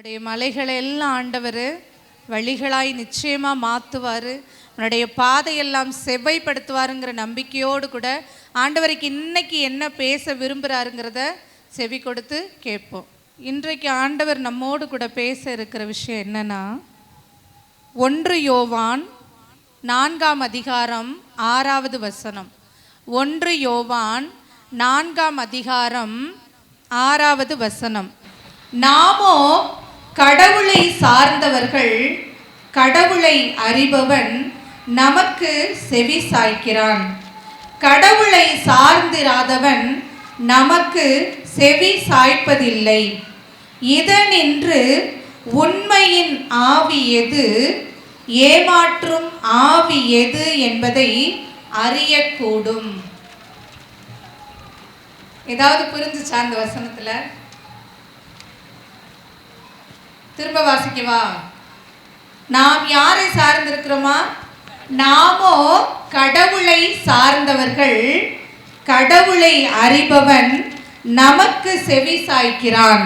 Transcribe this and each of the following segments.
நம்முடைய மலைகளை எல்லாம் ஆண்டவர் வழிகளாய் நிச்சயமாக மாற்றுவார். நம்முடைய பாதையெல்லாம் செவ்வைப்படுத்துவாருங்கிற நம்பிக்கையோடு கூட ஆண்டவருக்கு இன்னைக்கு என்ன பேச விரும்புகிறாருங்கிறத செவி கொடுத்து கேட்போம். இன்றைக்கு ஆண்டவர் நம்மோடு கூட பேச இருக்கிற விஷயம் என்னன்னா, 1 யோவான் 4ஆம் அதிகாரம் 6வது வசனம். 1 யோவான் 4ஆம் அதிகாரம் 6வது வசனம். நாமோ கடவுளை சார்ந்தவர்கள், கடவுளை அறிபவன் நமக்கு செவி சாய்க்கிறான். கடவுளை சார்ந்திராதவன் நமக்கு செவி சாய்ப்பதில்லை. இதனின்று உண்மையின் ஆவி எது, ஏமாற்றும் ஆவி எது என்பதை அறியக்கூடும். ஏதாவது புரிஞ்சுச்சா அந்த வசனத்துல? திரும்ப வாசிக்கவா? நாம் யாரை சார்ந்திருக்கிறோமா? நாமோ கடவுளை சார்ந்தவர்கள், கடவுளை அறிபவன் நமக்கு செவி சாய்க்கிறான்.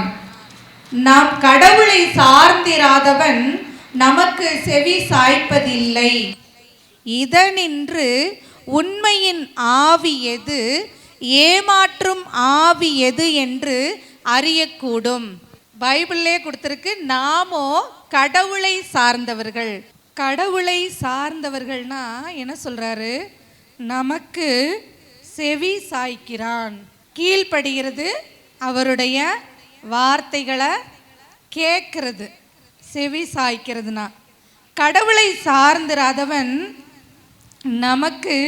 நாம் கடவுளை சார்ந்திராதவன் நமக்கு செவி சாய்ப்பதில்லை. இதனின்று உண்மையின் ஆவி எது, ஏமாற்றும் ஆவி எது என்று அறியக்கூடும். பைபிள்லே கொடுத்திருக்கு, நாமோ கடவுளை சார்ந்தவர்கள். கடவுளை சார்ந்தவர்கள்னா என்ன சொல்றாரு? நமக்கு செவி சாய்க்கிறான். கீழ்ப்படுகிறது, அவருடைய வார்த்தைகளை கேட்கிறது. செவி சாய்க்கிறதுனா கடவுளை சார்ந்திராதவன் நமக்கு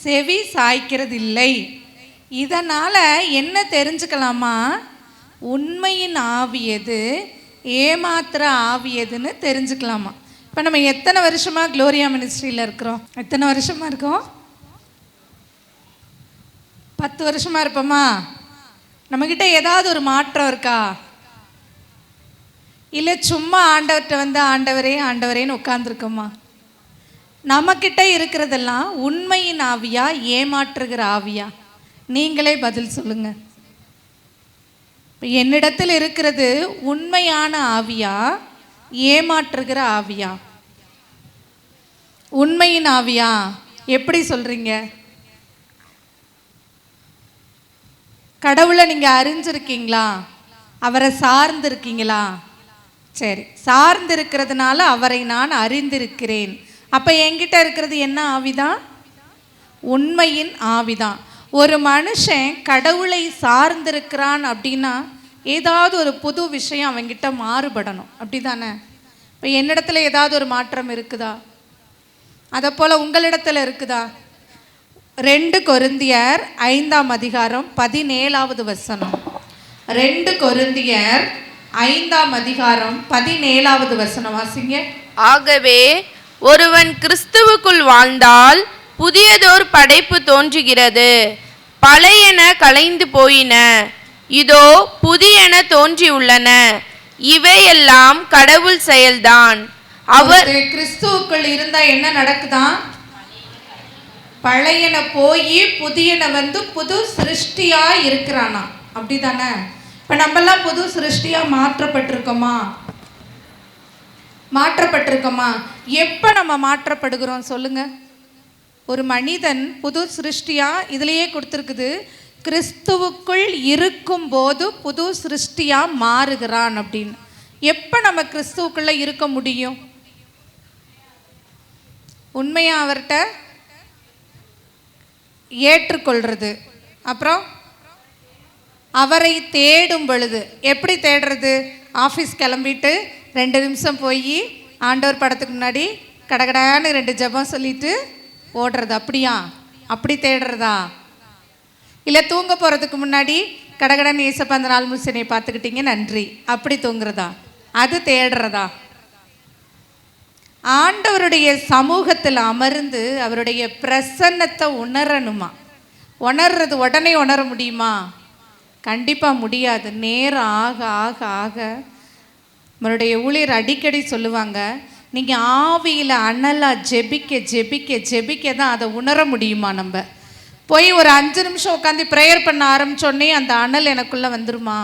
செவி சாய்க்கிறது இல்லை. இதனால என்ன தெரிஞ்சுக்கலாமா? உண்மையின் ஆவி எது, ஏமாத்துற ஆவி எதுன்னு தெரிஞ்சுக்கலாமா? இப்போ நம்ம எத்தனை வருஷமாக க்ளோரியா மினிஸ்ட்ரியில் இருக்கிறோம்? எத்தனை வருஷமாக இருக்கோம்? 10 வருஷமாக இருப்போமா? நம்மக்கிட்ட ஏதாவது ஒரு மாற்றம் இருக்கா? இல்லை சும்மா ஆண்டவர்கிட்ட வந்து ஆண்டவரே ஆண்டவரேன்னு உட்காந்துருக்கோமா? நம்மக்கிட்ட இருக்கிறதெல்லாம் உண்மையின் ஆவியா, ஏமாற்றுகிற ஆவியா? நீங்களே பதில் சொல்லுங்க. என்னிடத்தில் இருக்கிறது உண்மையான ஆவியா, ஏமாற்றுகிற ஆவியா? உண்மையின் ஆவியா? எப்படி சொல்றீங்க? கடவுளை நீங்க அறிஞ்சிருக்கீங்களா? அவரை சார்ந்து இருக்கீங்களா? சரி, சார்ந்து இருக்கிறதுனால அவரை நான் அறிந்திருக்கிறேன். அப்ப என்கிட்ட இருக்கிறது என்ன ஆவிதான்? உண்மையின் ஆவிதான். ஒரு மனுஷன் கடவுளை சார்ந்திருக்கிறான் அப்படின்னா ஏதாவது ஒரு புது விஷயம் அவங்கிட்ட மாறுபடணும், அப்படி தானே? இப்போ என்னிடத்துல ஏதாவது ஒரு மாற்றம் இருக்குதா? அதை போல் உங்களிடத்துல இருக்குதா? 2 கொரிந்தியர் 5ஆம் அதிகாரம் 17வது வசனம். 2 கொரிந்தியர் 5ஆம் அதிகாரம் 17வது வசனம் வாசிங்க. ஆகவே ஒருவன் கிறிஸ்துவுக்குள் வாழ்ந்தால் புதியதோர் படைப்பு தோன்றுகிறது, பழையன கலைந்து போயின, இதோ புதியன தோன்றியுள்ளன, இவையெல்லாம் கடவுள் செயல்தான். அவர் கிறிஸ்துவுக்குள் இருந்தா என்ன நடக்குதான்? பழையன போய் புதியன வந்து புது சிருஷ்டியா இருக்கிறானா, அப்படிதானே? இப்ப நம்மெல்லாம் புது சிருஷ்டியா மாற்றப்பட்டிருக்கோமா? மாற்றப்பட்டிருக்கோமா? எப்ப நம்ம மாற்றப்படுகிறோம் சொல்லுங்க? ஒரு மனிதன் புது சிருஷ்டியா இதுலயே கொடுத்துருக்குது, கிறிஸ்துவுக்குள் இருக்கும் போது புது சிருஷ்டியா மாறுகிறான் அப்படின்னு. எப்ப நம்ம கிறிஸ்துவுக்குள்ள இருக்க முடியும்? உண்மையா அவர்கிட்ட ஏற்றுக்கொள்றது, அப்புறம் அவரை தேடும் பொழுது. எப்படி தேடுறது? ஆஃபீஸ் கிளம்பிட்டு 2 நிமிஷம் போய் ஆண்டவர் படத்துக்கு முன்னாடி கடகடான்னு 2 ஜெபம் சொல்லிட்டு ஓடுறது, அப்படியா? அப்படி தேடுறதா? இல்லை தூங்க போகிறதுக்கு முன்னாடி கடகடான்னு ஏசப்பா அந்த நாள் முழுசனையை பார்த்துக்கிட்டீங்க நன்றி, அப்படி தூங்குறதா? அது தேடுறதா? ஆண்டவருடைய சமூகத்தில் அமர்ந்து அவருடைய பிரசன்னத்தை உணரணுமா? உணர்றது உடனே உணர முடியுமா? கண்டிப்பாக முடியாது. நேரம் ஆக ஆக ஆக நம்மளுடைய ஊழியர் அடிக்கடி சொல்லுவாங்க, நீங்கள் ஆவியில் அனலாக ஜெபிக்க ஜெபிக்க ஜெபிக்க தான் அதை உணர முடியுமா? நம்ம போய் ஒரு 5 நிமிஷம் உட்காந்து ப்ரேயர் பண்ண ஆரம்பித்தோடனே அந்த அனல் எனக்குள்ளே வந்துருமா?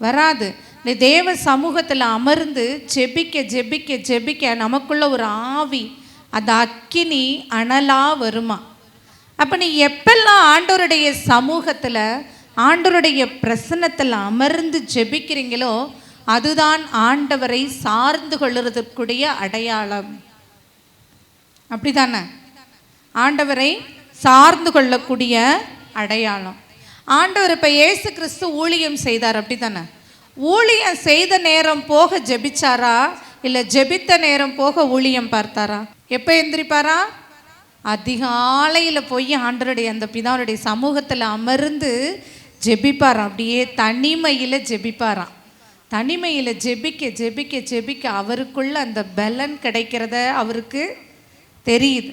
வராது. இந்த தேவ சமூகத்தில் அமர்ந்து ஜெபிக்க ஜெபிக்க ஜெபிக்க நமக்குள்ள ஒரு ஆவி, அந்த அக்கினி அனலா வருமா. அப்போ நீ எப்பெல்லாம் ஆண்டவருடைய சமூகத்தில் ஆண்டவருடைய பிரசன்னத்தில் அமர்ந்து ஜெபிக்கிறீங்களோ அதுதான் ஆண்டவரை சார்ந்து கொள்ளுறதுக்குரிய அடையாளம். அப்படிதானே? ஆண்டவரை சார்ந்து கொள்ளக்கூடிய அடையாளம். ஆண்டவர் இப்போ இயேசு கிறிஸ்து ஊழியம் செய்தார், அப்படி தானே? ஊழியம் செய்த நேரம் போக ஜெபிச்சாரா, இல்லை ஜெபித்த நேரம் போக ஊழியம் பார்த்தாரா? எப்போ எந்திரிப்பாரா? அதிகாலையில் போய் ஆண்டவருடைய அந்த பிதாவுடைய சமூகத்தில் அமர்ந்து ஜெபிப்பாராம். அப்படியே தனிமையில் ஜெபிப்பாராம். தனிமையில் ஜெபிக்க ஜெபிக்க ஜெபிக்க அவருக்குள்ள அந்த பலன் கிடைக்கிறத அவருக்கு தெரியுது.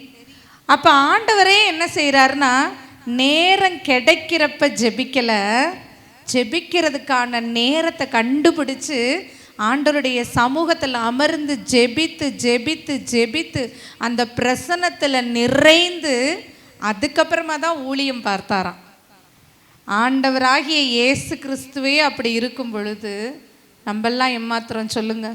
அப்போ ஆண்டவரே என்ன செய்கிறாருன்னா, நேரம் கிடைக்கிறப்ப ஜெபிக்கலை, ஜெபிக்கிறதுக்கான நேரத்தை கண்டுபிடிச்சு ஆண்டவருடைய சமூகத்தில் அமர்ந்து ஜெபித்து ஜெபித்து ஜெபித்து அந்த பிரசன்னத்தில் நிறைந்து அதுக்கப்புறமா தான் ஊழியம் பார்த்தாராம். ஆண்டவராகிய இயேசு கிறிஸ்துவே அப்படி இருக்கும் பொழுது நம்மெல்லாம் எம்மாத்திரம் சொல்லுங்க.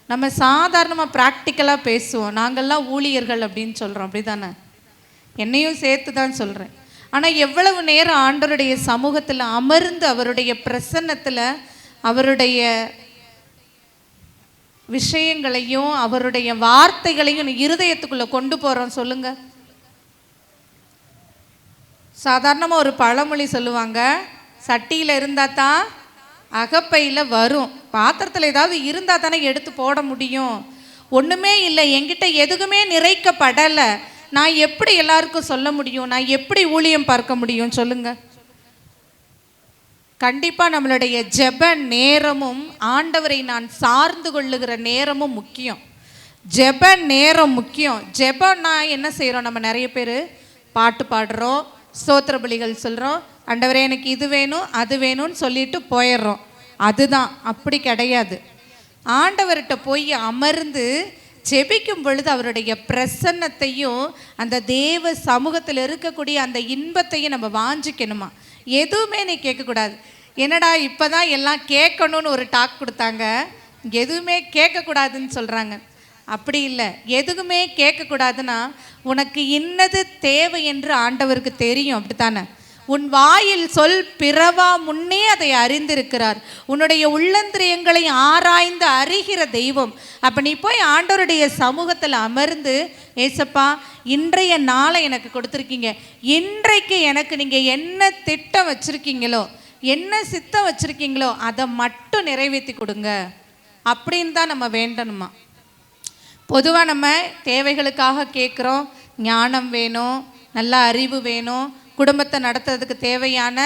நம்ம சாதாரணமாக ப்ராக்டிக்கலாக பேசுவோம், நாங்கள்லாம் ஊழியர்கள் அப்படின்னு சொல்கிறோம், அப்படி தானே? என்னையும் சேர்த்து தான் சொல்கிறேன். ஆனால் எவ்வளவு நேரம் ஆண்டவருடைய சமூகத்தில் அமர்ந்து அவருடைய பிரசன்னத்தில் அவருடைய விஷயங்களையும் அவருடைய வார்த்தைகளையும் இருதயத்துக்குள்ளே கொண்டு போகிறோம் சொல்லுங்க. சாதாரணமாக ஒரு பழமொழி சொல்லுவாங்க, சட்டியில் இருந்தால் தான் அகப்பையில் வரும். பாத்திரத்தில் ஏதாவது இருந்தால் தானே எடுத்து போட முடியும். ஒன்றுமே இல்லை, என்கிட்ட எதுவுமே நிறைக்கப்படலை, நான் எப்படி எல்லாருக்கும் சொல்ல முடியும், நான் எப்படி ஊழியம் பார்க்க முடியும் சொல்லுங்க. கண்டிப்பாக நம்மளுடைய ஜெப நேரமும் ஆண்டவரை நான் சார்ந்து கொள்ளுகிற நேரமும் முக்கியம். ஜெப நேரம் முக்கியம். ஜெபம்னா என்ன செய்கிறோம்? நம்ம நிறைய பேர் பாட்டு பாடுறோம், ஸ்தோத்திர பலிகள் சொல்கிறோம், ஆண்டவரே எனக்கு இது வேணும் அது வேணும்னு சொல்லிட்டு போயிடுறோம். அதுதான், அப்படி கிடையாது. ஆண்டவர்கிட்ட போய் அமர்ந்து ஜெபிக்கும் பொழுது அவருடைய பிரசன்னத்தையும் அந்த தேவ சமூகத்தில் இருக்கக்கூடிய அந்த இன்பத்தையும் நம்ம வாஞ்சிக்கணுமா. எதுவுமே நீ கேட்கக்கூடாது. என்னடா இப்போ தான் எல்லாம் கேட்கணும்னு ஒரு டாக் கொடுத்தாங்க, எதுவுமே கேட்கக்கூடாதுன்னு சொல்கிறாங்க. அப்படி இல்லை, எதுவுமே கேட்கக்கூடாதுன்னா உனக்கு இன்னது தேவை என்று ஆண்டவருக்கு தெரியும், அப்படித்தானே? உன் வாயில் சொல் பிறவா முன்னே அதை அறிந்திருக்கிறார். உன்னுடைய உள்ளந்திரியங்களை ஆராய்ந்து அறிகிற தெய்வம். அப்போ நீ போய் ஆண்டவருடைய சமூகத்தில் அமர்ந்து, ஏசப்பா இன்றைய நாளை எனக்கு கொடுத்துருக்கீங்க, இன்றைக்கு எனக்கு நீங்கள் என்ன திட்டம் வச்சுருக்கீங்களோ, என்ன சித்தம் வச்சுருக்கீங்களோ அதை மட்டும் நிறைவேற்றி கொடுங்க அப்படின்னு தான் நம்ம வேண்டணுமா. பொதுவாக நம்ம தேவைகளுக்காக கேட்குறோம், ஞானம் வேணும், நல்ல அறிவு வேணும், குடும்பத்தை நடத்துறதுக்கு தேவையான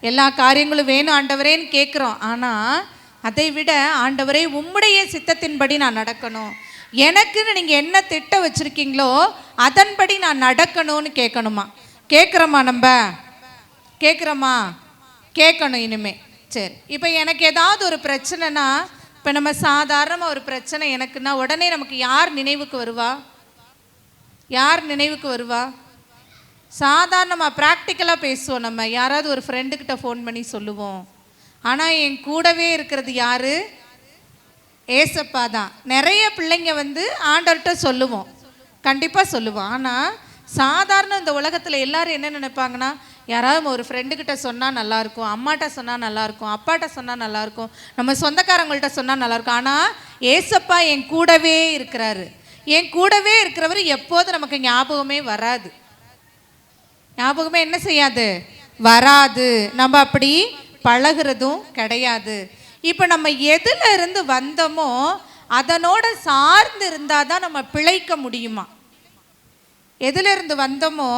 எல்லா காரியங்களும் வேணும் ஆண்டவரேன்னு கேட்குறோம். ஆனால் அதை விட ஆண்டவரே உம்முடைய சித்தத்தின்படி நான் நடக்கணும், எனக்குன்னு நீங்கள் என்ன திட்டம் வச்சுருக்கீங்களோ அதன்படி நான் நடக்கணும்னு கேட்கணுமா. கேட்குறோமா? நம்ம கேட்குறோமா? கேட்கணும் இனிமே. சரி, இப்போ எனக்கு ஏதாவது ஒரு பிரச்சனைனா, இப்போ நம்ம சாதாரணமாக ஒரு பிரச்சனை எனக்குன்னா உடனே நமக்கு யார் நினைவுக்கு வருவா? யார் நினைவுக்கு வருவா? சாதாரணமாக ப்ராக்டிக்கலாக பேசுவோம். நம்ம யாராவது ஒரு ஃப்ரெண்டுக்கிட்ட ஃபோன் பண்ணி சொல்லுவோம். ஆனால் என் கூடவே இருக்கிறது யார்? ஏசப்பா தான். நிறைய பிள்ளைங்க ஆண்டவர்கிட்ட சொல்லுவோம், கண்டிப்பாக சொல்லுவோம். ஆனால் சாதாரண இந்த உலகத்தில் எல்லாரும் என்ன நினைப்பாங்கன்னா, யாராவது ஒரு ஃப்ரெண்டுக்கிட்ட சொன்னால் நல்லாயிருக்கும், அம்மாட்ட சொன்னால் நல்லாயிருக்கும், அப்பாட்ட சொன்னால் நல்லாயிருக்கும், நம்ம சொந்தக்காரங்கள்ட்ட சொன்னால் நல்லாயிருக்கும். ஆனால் ஏசப்பா என் கூடவே இருக்கிறாரு. என் கூடவே இருக்கிறவர் எப்போதும் நமக்கு ஞாபகமே வராது. ஞாபகமே என்ன செய்யாது? வராது. நம்ம அப்படி பழகிறதும் கிடையாது. இப்போ நம்ம எதில் இருந்து வந்தோமோ அதனோட சார்ந்து இருந்தால் தான் நம்ம பிழைக்க முடியுமா. எதிலிருந்து வந்தோமோ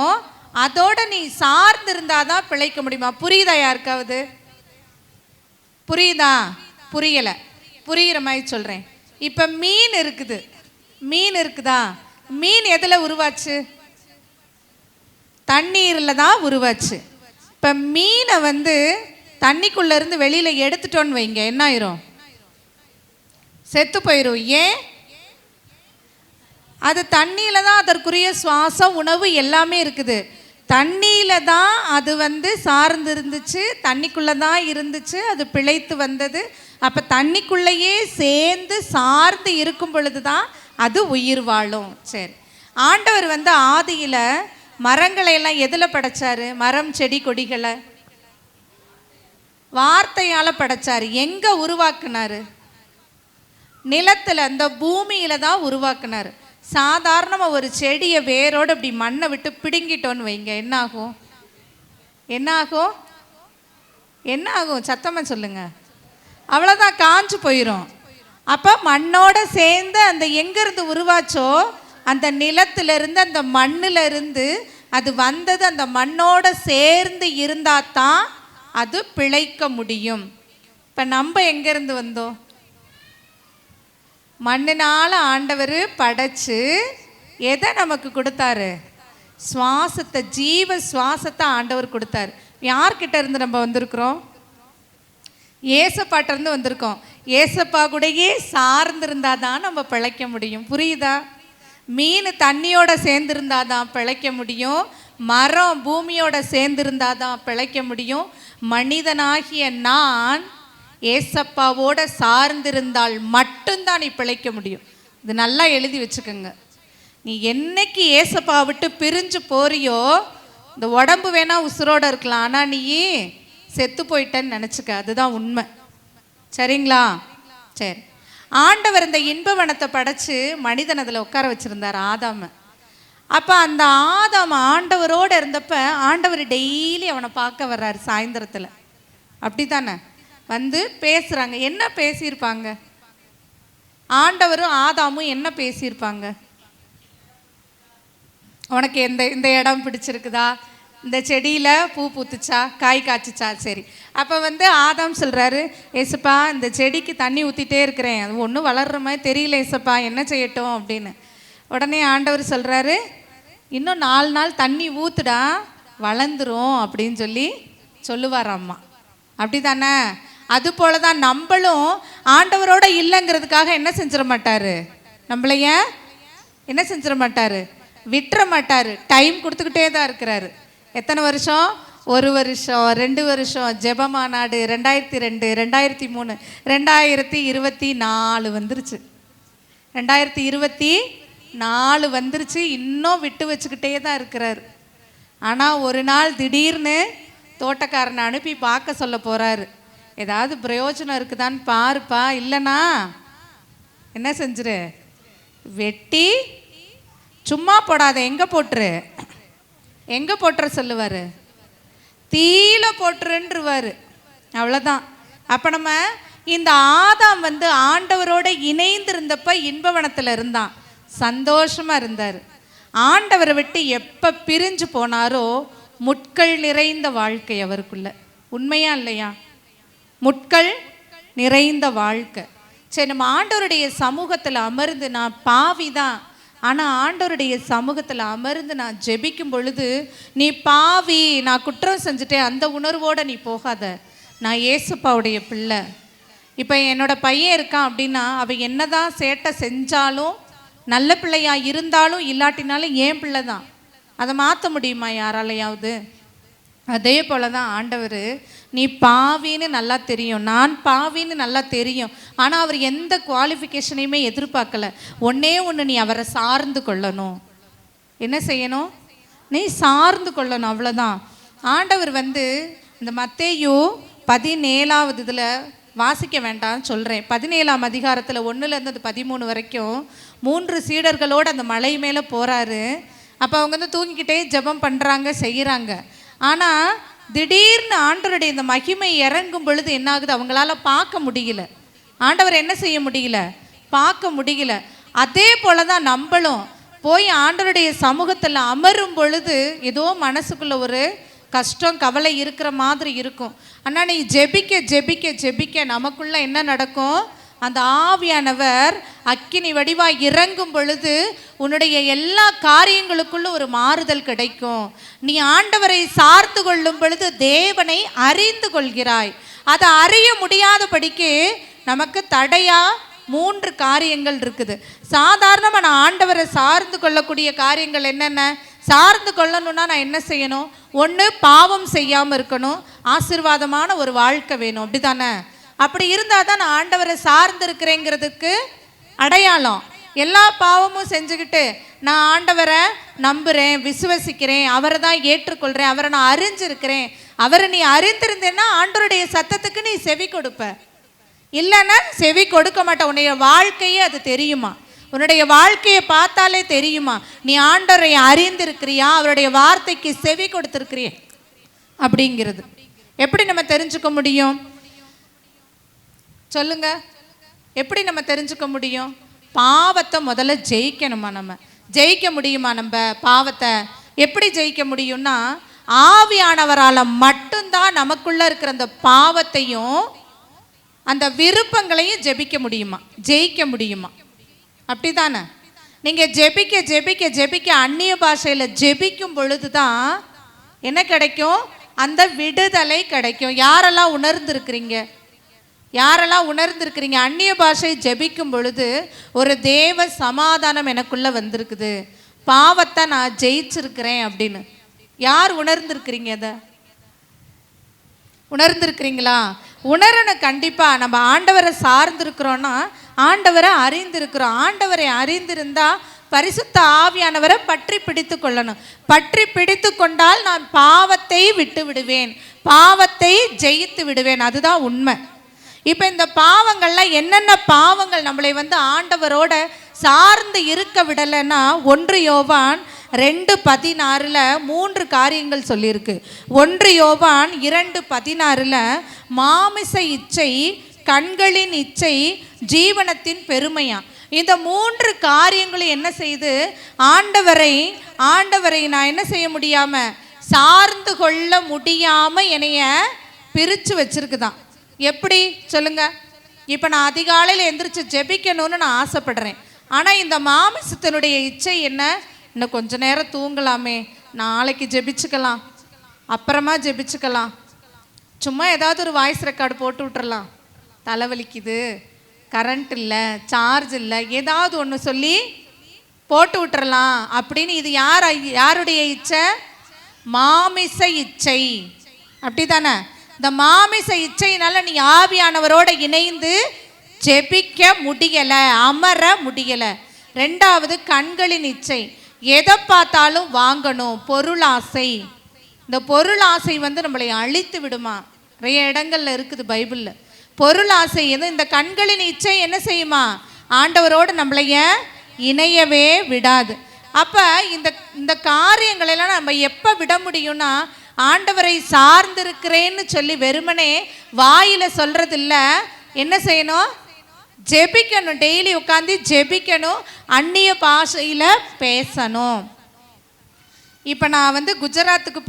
அதோட நீ சார்ந்து இருந்தால் தான் பிழைக்க முடியுமா. புரியுதா யாருக்காவது? புரியுதா? புரியலை. புரிகிற மாதிரி சொல்கிறேன். இப்போ மீன் இருக்குது, மீன் இருக்குதா? மீன் எதில் உருவாச்சு? தண்ணீரில் தான் உருவாச்சு. இப்போ மீனை தண்ணிக்குள்ளேருந்து வெளியில் எடுத்துட்டோன்னு வைங்க, என்ன ஆயிரும்? செத்து போயிடும். ஏன்? அது தண்ணியில் தான் அதற்குரிய சுவாசம், உணவு எல்லாமே இருக்குது. தண்ணியில் தான் அது சார்ந்து இருந்துச்சு, தண்ணிக்குள்ளே தான் இருந்துச்சு, அது பிழைத்து வந்தது, அப்போ தண்ணிக்குள்ளேயே சேர்ந்து சார்ந்து இருக்கும் பொழுது தான் அது உயிர் வாழும். சரி, ஆண்டவர் வந்து ஆதியில் மரங்களை எல்லாம் எதில் படைச்சாரு? மரம் செடி கொடிகளை வார்த்தையால் படைச்சாரு. எங்கே உருவாக்குனாரு? நிலத்தில், அந்த பூமியில தான் உருவாக்குனாரு. சாதாரணமாக ஒரு செடியை வேரோடு அப்படி மண்ணை விட்டு பிடுங்கிட்டோன்னு வைங்க, என்ன ஆகும்? என்ன ஆகும்? என்ன ஆகும்? சத்தமாக சொல்லுங்க. அவ்வளோதான், காஞ்சு போயிடும். அப்போ மண்ணோட சேர்ந்து அந்த எங்கேருந்து உருவாச்சோ அந்த நிலத்திலிருந்து, அந்த மண்ணிலிருந்து அது வந்தது, அந்த மண்ணோட சேர்ந்து இருந்தால் தான் அது பிழைக்க முடியும். இப்போ நம்ம எங்கேருந்து வந்தோம்? மண்ணினால் ஆண்டவர் படைச்சு எதை நமக்கு கொடுத்தாரு? சுவாசத்தை, ஜீவ சுவாசத்தை ஆண்டவர் கொடுத்தாரு. யார்கிட்ட இருந்து நம்ம வந்திருக்கிறோம்? ஏசப்பாட்டிருந்து வந்திருக்கோம். ஏசப்பா கூடயே சார்ந்திருந்தா தான் நம்ம பிழைக்க முடியும். புரியுதா? மீன் தண்ணியோட சேர்ந்திருந்தா தான் பிழைக்க முடியும். மரம் பூமியோட சேர்ந்திருந்தா தான் பிழைக்க முடியும். மனிதனாகிய நான் ஏசப்பாவோட சார்ந்திருந்தால் மட்டும்தான் நீ பிழைக்க முடியும். இது நல்லா எழுதி வச்சுக்கோங்க. நீ என்னைக்கு ஏசப்பா விட்டு பிரிஞ்சு போறியோ, இந்த உடம்பு வேணா உசுரோட இருக்கலாம், ஆனால் நீ செத்து போயிட்டேன்னு நினச்சிக்க. அதுதான் உண்மை. சரிங்களா? சரி, ஆண்டவர் இந்த இன்பவனத்தை படைச்சு மனிதன் அதில் உட்கார வச்சுருந்தார், ஆதாம. அப்போ அந்த ஆதாம் ஆண்டவரோடு இருந்தப்ப ஆண்டவர் டெய்லி அவனை பார்க்க வர்றாரு சாயந்தரத்தில். அப்படி தானே? வந்து பேசுகிறாங்க. என்ன பேசியிருப்பாங்க? ஆண்டவரும் ஆதாமும் என்ன பேசியிருப்பாங்க? உனக்கு இந்த இடம் பிடிச்சிருக்குதா? இந்த செடியில் பூ பூத்துச்சா? காய் காய்ச்சிச்சா? சரி. அப்போ வந்து ஆதாம் சொல்கிறாரு, ஏசப்பா இந்த செடிக்கு தண்ணி ஊற்றிட்டே இருக்கிறேன், அது ஒன்றும் வளர்கிற மாதிரி தெரியல ஏசப்பா, என்ன செய்யட்டும் அப்படின்னு. உடனே ஆண்டவர் சொல்கிறாரு, இன்னும் 4 நாள் தண்ணி ஊற்றுடா, வளர்ந்துரும் அப்படின்னு சொல்லுவார் அம்மா. அப்படி தானே? அது போல தான் நம்மளும் ஆண்டவரோட இல்லைங்கிறதுக்காக என்ன செஞ்சிட மாட்டார்? நம்மளைய என்ன செஞ்சிட மாட்டார்? விட்டுற மாட்டார். டைம் கொடுத்துக்கிட்டே தான் இருக்கிறாரு. எத்தனை வருஷம்? 1 வருஷம், 2 வருஷம், ஜெப மாநாடு 2002, 2003, 2024 வந்துருச்சு. 2024 வந்துருச்சு. இன்னும் விட்டு வச்சுக்கிட்டே தான் இருக்கிறாரு. ஆனால் ஒரு நாள் திடீர்னு தோட்டக்காரனை அனுப்பி பார்க்க சொல்ல போகிறாரு. ஏதாவது பிரயோஜனம் இருக்குதான்னு பாருப்பா, இல்லைனா என்ன செஞ்சிரு, வெட்டி சும்மா போடாத, எங்கே போட்டுற சொல்லுவார், தீயில போட்டுருன்றுவார். அவ்வளோதான். அப்போ நம்ம இந்த ஆதாம் வந்து ஆண்டவரோட இணைந்து இருந்தப்ப இன்பவனத்தில் இருந்தான், சந்தோஷமாக இருந்தார். ஆண்டவரை விட்டு எப்போ பிரிஞ்சு போனாரோ முட்கள் நிறைந்த வாழ்க்கை அவருக்குள்ள. உண்மையா இல்லையா? முட்கள் நிறைந்த வாழ்க்கை. சரி, நம்ம ஆண்டவருடைய சமூகத்தில் அமர்ந்து, நான் பாவி தான், ஆனால் ஆண்டவருடைய சமூகத்தில் அமர்ந்து நான் ஜெபிக்கும் பொழுது, நீ பாவி, நான் குற்றம் செஞ்சுட்டேன், அந்த உணர்வோடு நீ போகாத, நான் ஏசப்பாவுடைய பிள்ளை. இப்போ என்னோட பையன் இருக்கான் அப்படின்னா, அவன் என்ன தான் சேட்டை செஞ்சாலும், நல்ல பிள்ளையாக இருந்தாலும் இல்லாட்டினாலும் என் பிள்ளை தான். அதை மாற்ற முடியுமா யாராலையாவது? அதே போல தான் ஆண்டவர், நீ பாவின்னு நல்லா தெரியும், நான் பாவின்னு நல்லா தெரியும், ஆனால் அவர் எந்த குவாலிஃபிகேஷனையுமே எதிர்பார்க்கல. ஒன்றே ஒன்று, நீ அவரை சார்ந்து கொள்ளணும். என்ன செய்யணும்? நீ சார்ந்து கொள்ளணும், அவ்வளோதான். ஆண்டவர் வந்து இந்த மத்தேயு 17வது இதில் வாசிக்க வேண்டாம்னு சொல்கிறேன். 17ஆம் அதிகாரத்தில் 1லேருந்து 13 வரைக்கும் 3 சீடர்களோடு அந்த மலை மேலே போகிறாரு. அப்போ அவங்க வந்து தூங்கிக்கிட்டே ஜெபம் பண்ணுறாங்க, செய்கிறாங்க. ஆனால் திடீர்னு ஆண்டவருடைய இந்த மகிமை இறங்கும் பொழுது என்ன ஆகுது? அவங்களால பார்க்க முடியல. ஆண்டவர் என்ன செய்ய முடியல? பார்க்க முடியல. அதே போல தான் நம்மளும் போய் ஆண்டவருடைய சமூகத்தில் அமரும் பொழுது ஏதோ மனசுக்குள்ள ஒரு கஷ்டம், கவலை இருக்கிற மாதிரி இருக்கும். ஆனால் நீ ஜெபிக்க ஜெபிக்க ஜெபிக்க நமக்குள்ள என்ன நடக்கும்? அந்த ஆவியானவர் அக்கினி வடிவாய் இறங்கும் பொழுது உன்னுடைய எல்லா காரியங்களுக்குள்ள ஒரு மாறுதல் கிடைக்கும். நீ ஆண்டவரை சார்ந்து கொள்ளும் பொழுது தேவனை அறிந்து கொள்கிறாய். அதை அறிய முடியாதபடிக்கு நமக்கு தடையா 3 காரியங்கள் இருக்குது. சாதாரணமாக நான் ஆண்டவரை சார்ந்து கொள்ளக்கூடிய காரியங்கள் என்னென்ன? சார்ந்து கொள்ளணும்னா நான் என்ன செய்யணும்? 1, பாவம் செய்யாமல் இருக்கணும், ஆசீர்வாதமான ஒரு வாழ்க்கை வேணும். அப்படி தானே? அப்படி இருந்தால் தான் நான் ஆண்டவரை சார்ந்து இருக்கிறேங்கிறதுக்கு அடையாளம். எல்லா பாவமும் செஞ்சுக்கிட்டு நான் ஆண்டவரை நம்புகிறேன், விசுவசிக்கிறேன், அவரை தான் ஏற்றுக்கொள்கிறேன், அவரை நான் அறிஞ்சிருக்கிறேன், அவரை நீ அறிந்திருந்தேன்னா ஆண்டவருடைய சத்தத்துக்கு நீ செவி கொடுப்ப. இல்லைன்னா செவி கொடுக்க மாட்டேன். உன்னுடைய வாழ்க்கையே அது தெரியுமா? உன்னுடைய வாழ்க்கையை பார்த்தாலே தெரியுமா நீ ஆண்டவரை அறிந்திருக்கிறியா, அவருடைய வார்த்தைக்கு செவி கொடுத்திருக்கிறியா அப்படிங்கிறது. எப்படி நம்ம தெரிஞ்சுக்க முடியும் சொல்லுங்க? எப்படி நம்ம தெரிஞ்சுக்க முடியும்? பாவத்தை முதல்ல ஜெயிக்கணுமா? நம்ம ஜெயிக்க முடியுமா? நம்ம பாவத்தை எப்படி ஜெயிக்க முடியும்னா, ஆவியானவரால் மட்டும்தான் நமக்குள்ள இருக்கிற அந்த பாவத்தையும் அந்த விருப்பங்களையும் ஜெபிக்க முடியுமா, ஜெயிக்க முடியுமா? அப்படிதானே? நீங்கள் ஜெபிக்க ஜெபிக்க ஜெபிக்க அந்நிய பாஷையில் ஜெபிக்கும் பொழுது தான் என்ன கிடைக்கும்? அந்த விடுதலை கிடைக்கும். யாரெல்லாம் உணர்ந்திருக்கிறீங்க? யாரெல்லாம் உணர்ந்திருக்கிறீங்க? அந்நிய பாஷை ஜெபிக்கும் பொழுது ஒரு தேவ சமாதானம் எனக்குள்ளே வந்திருக்குது, பாவத்தை நான் ஜெயிச்சிருக்கிறேன் அப்படின்னு யார் உணர்ந்திருக்கிறீங்க? அதை உணர்ந்திருக்கிறீங்களா? உணரணும். கண்டிப்பாக நம்ம ஆண்டவரை சார்ந்திருக்கிறோன்னா ஆண்டவரை அறிந்திருக்கிறோம். ஆண்டவரை அறிந்திருந்தா பரிசுத்த ஆவியானவரை பற்றி பிடித்து கொள்ளணும். பற்றி பிடித்து கொண்டால் நான் பாவத்தை விட்டு விடுவேன், பாவத்தை ஜெயித்து விடுவேன். அதுதான் உண்மை. இப்போ இந்த பாவங்கள்லாம் என்னென்ன பாவங்கள் நம்மளை ஆண்டவரோட சார்ந்து இருக்க விடலைன்னா 1 யோவான் 2:16 3 காரியங்கள் சொல்லியிருக்கு. 1 யோவான் 2:16 மாமிச இச்சை, கண்களின் இச்சை, ஜீவனத்தின் பெருமையா. இந்த 3 காரியங்களும் என்ன செய்து ஆண்டவரை நான் என்ன செய்ய முடியாம, சார்ந்து கொள்ள முடியாம என்னைய பிரித்து வச்சிருக்குதான். எப்படி சொல்லுங்க? இப்போ நான் அதிகாலையில் எந்திரிச்சு ஜெபிக்கணும்னு நான் ஆசைப்படுறேன். ஆனால் இந்த மாமிசத்தினுடைய இச்சை என்ன? இன்னும் கொஞ்ச நேரம் தூங்கலாமே, நாளைக்கு ஜெபிச்சுக்கலாம், அப்புறமா ஜெபிச்சுக்கலாம், சும்மா ஏதாவது ஒரு வாய்ஸ் ரெக்கார்டு போட்டு விட்டுறலாம், தலைவலிக்குது, கரண்ட் இல்லை, சார்ஜ் இல்லை, ஏதாவது ஒன்று சொல்லி போட்டு விட்டுறலாம் அப்படின்னு. இது யாருடைய இச்சை? மாமிச இச்சை. அப்படி தானே? இந்த மாமிச இச்சையினால நீ ஆவியானவரோட இணைந்து ஜெபிக்க முடியலை, அமர முடியலை. 2வது கண்களின் இச்சை. எதை பார்த்தாலும் வாங்கணும், பொருளாசை. இந்த பொருளாசை நம்மளை அழித்து விடுமா? நிறைய இடங்கள்ல இருக்குது பைபிளில். பொருளாசை இந்த கண்களின் இச்சை என்ன செய்யுமா? ஆண்டவரோடு நம்மளைய இணையவே விடாது. அப்போ இந்த காரியங்களெல்லாம் நம்ம எப்போ விட முடியும்னா, ஆண்டவரை சார்ந்திருக்கிறேன்னு சொல்லி வெறுமனே வாயில் சொல்கிறதில்ல, என்ன செய்யணும்? ஜெபிக்கணும். டெய்லி உட்காந்து ஜெபிக்கணும், அந்நிய பாஷையில் பேசணும். இப்போ நான் குஜராத்துக்கு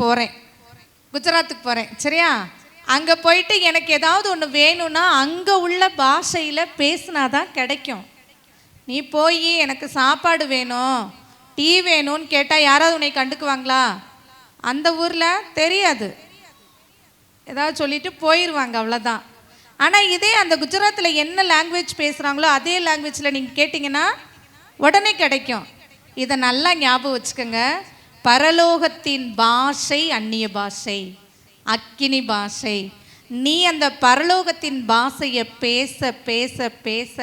போகிறேன் சரியா? அங்கே போயிட்டு எனக்கு ஏதாவது ஒன்று வேணும்னா அங்கே உள்ள பாஷையில் பேசினாதான் கிடைக்கும். நீ போய் எனக்கு சாப்பாடு வேணும், டீ வேணும்னு கேட்டால் யாராவது உன்னை கண்டுக்குவாங்களா? அந்த ஊரில் தெரியாது, ஏதாவது சொல்லிட்டு போயிடுவாங்க, அவ்வளோதான். ஆனால் இதே அந்த குஜராத்தில் என்ன லாங்குவேஜ் பேசுகிறாங்களோ அதே லாங்குவேஜில் நீங்கள் கேட்டிங்கன்னா உடனே கிடைக்கும். இதை நல்லா ஞாபகம் வச்சுக்கோங்க. பரலோகத்தின் பாஷை அந்நிய பாஷை, அக்கினி பாஷை. நீ அந்த பரலோகத்தின் பாஷையை பேச பேச பேச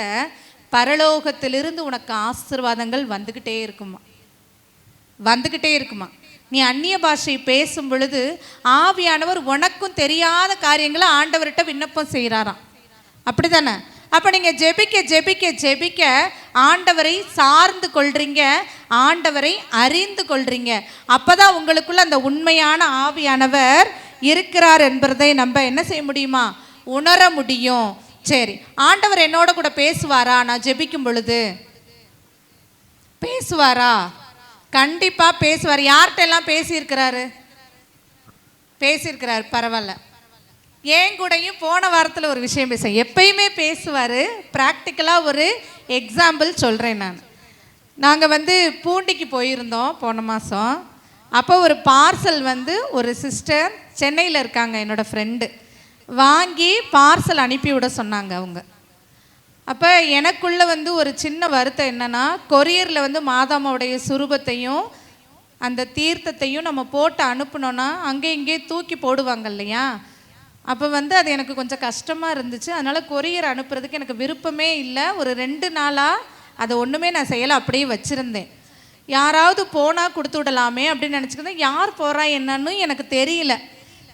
பரலோகத்திலிருந்து உனக்கு ஆசீர்வாதங்கள் வந்துக்கிட்டே இருக்குமா. நீ அந்நிய பாஷை பேசும் பொழுது ஆவியானவர் உனக்கும் தெரியாத காரியங்களை ஆண்டவர்கிட்ட விண்ணப்பம் செய்கிறாராம். அப்படி தானே? அப்போ நீங்கள் ஜெபிக்க ஜெபிக்க ஜெபிக்க ஆண்டவரை சார்ந்து கொள்றீங்க, ஆண்டவரை அறிந்து கொள்றீங்க. அப்போ தான் உங்களுக்குள்ள அந்த உண்மையான ஆவியானவர் இருக்கிறார் என்பதை நம்ம என்ன செய்ய முடியுமா? உணர முடியும். சரி, ஆண்டவர் என்னோட கூட பேசுவாரா? நான் ஜெபிக்கும் பொழுது பேசுவாரா? கண்டிப்பாக பேசுவார். யார்கிட்ட எல்லாம் பேசியிருக்கிறாரு? பரவாயில்ல. ஏன் கூடயும் போன வாரத்தில் ஒரு விஷயம் எப்பயுமே பேசுவார். ப்ராக்டிக்கலாக ஒரு எக்ஸாம்பிள் சொல்கிறேன். நாங்கள் பூண்டிக்கு போயிருந்தோம் போன மாதம். அப்போ ஒரு பார்சல் ஒரு சிஸ்டர் சென்னையில் இருக்காங்க, என்னோடய ஃப்ரெண்டு, வாங்கி பார்சல் அனுப்பிவிட சொன்னாங்க அவங்க. அப்போ எனக்குள்ளே ஒரு சின்ன வருத்தம் என்னென்னா, கொரியரில் மாதாமாவுடைய சுரூபத்தையும் அந்த தீர்த்தத்தையும் நம்ம போட்டு அனுப்பினோன்னா அங்கே இங்கே தூக்கி போடுவாங்க இல்லையா? அப்போ வந்து அது எனக்கு கொஞ்சம் கஷ்டமாக இருந்துச்சு. அதனால் கொரியர் அனுப்புறதுக்கு எனக்கு விருப்பமே இல்லை. ஒரு 2 நாளாக அதை ஒன்றுமே நான் செய்யலை, அப்படியே வச்சுருந்தேன். யாராவது போனால் கொடுத்து விடலாமே அப்படின்னு நினச்சிக்கிட்டேன். யார் போகிறா என்னன்னு எனக்கு தெரியல.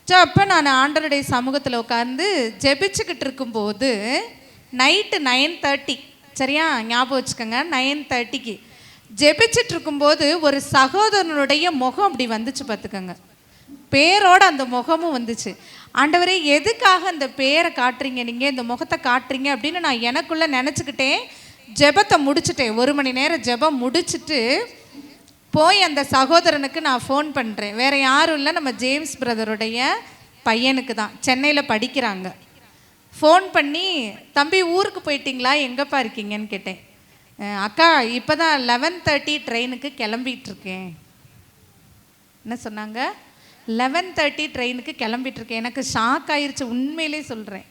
ஸோ அப்போ நான் ஆண்டவருடைய சமூகத்தில் உட்காந்து ஜெபிச்சுக்கிட்டு இருக்கும்போது நைட்டு 9:30, சரியா ஞாபகம் வச்சுக்கோங்க, 9:30க்கு ஜெபிச்சுட்டு இருக்கும்போது ஒரு சகோதரனுடைய முகம் அப்படி வந்துச்சு பார்த்துக்கோங்க. பேரோட அந்த முகமும் வந்துச்சு. ஆண்டவரே எதுக்காக அந்த பேரை காட்டுறீங்க, நீங்கள் இந்த முகத்தை காட்டுறீங்க அப்படின்னு நான் எனக்குள்ளே நினச்சிக்கிட்டேன். ஜெபத்தை முடிச்சுட்டேன். 1 மணி நேரம் ஜெபம் முடிச்சுட்டு போய் அந்த சகோதரனுக்கு நான் ஃபோன் பண்ணுறேன். வேறு யாரும் இல்லை, நம்ம ஜேம்ஸ் பிரதருடைய பையனுக்கு தான், சென்னையில் படிக்கிறாங்க. ஃபோன் பண்ணி, தம்பி ஊருக்கு போயிட்டீங்களா, எங்கேப்பா இருக்கீங்கன்னு கேட்டேன். அக்கா இப்போ தான் 11:30 ட்ரெயினுக்கு கிளம்பிகிட்ருக்கேன். என்ன சொன்னாங்க? 11:30 ட்ரெயினுக்கு கிளம்பிகிட்ருக்கேன். எனக்கு ஷாக் ஆயிடுச்சு, உண்மையிலே சொல்கிறேன்.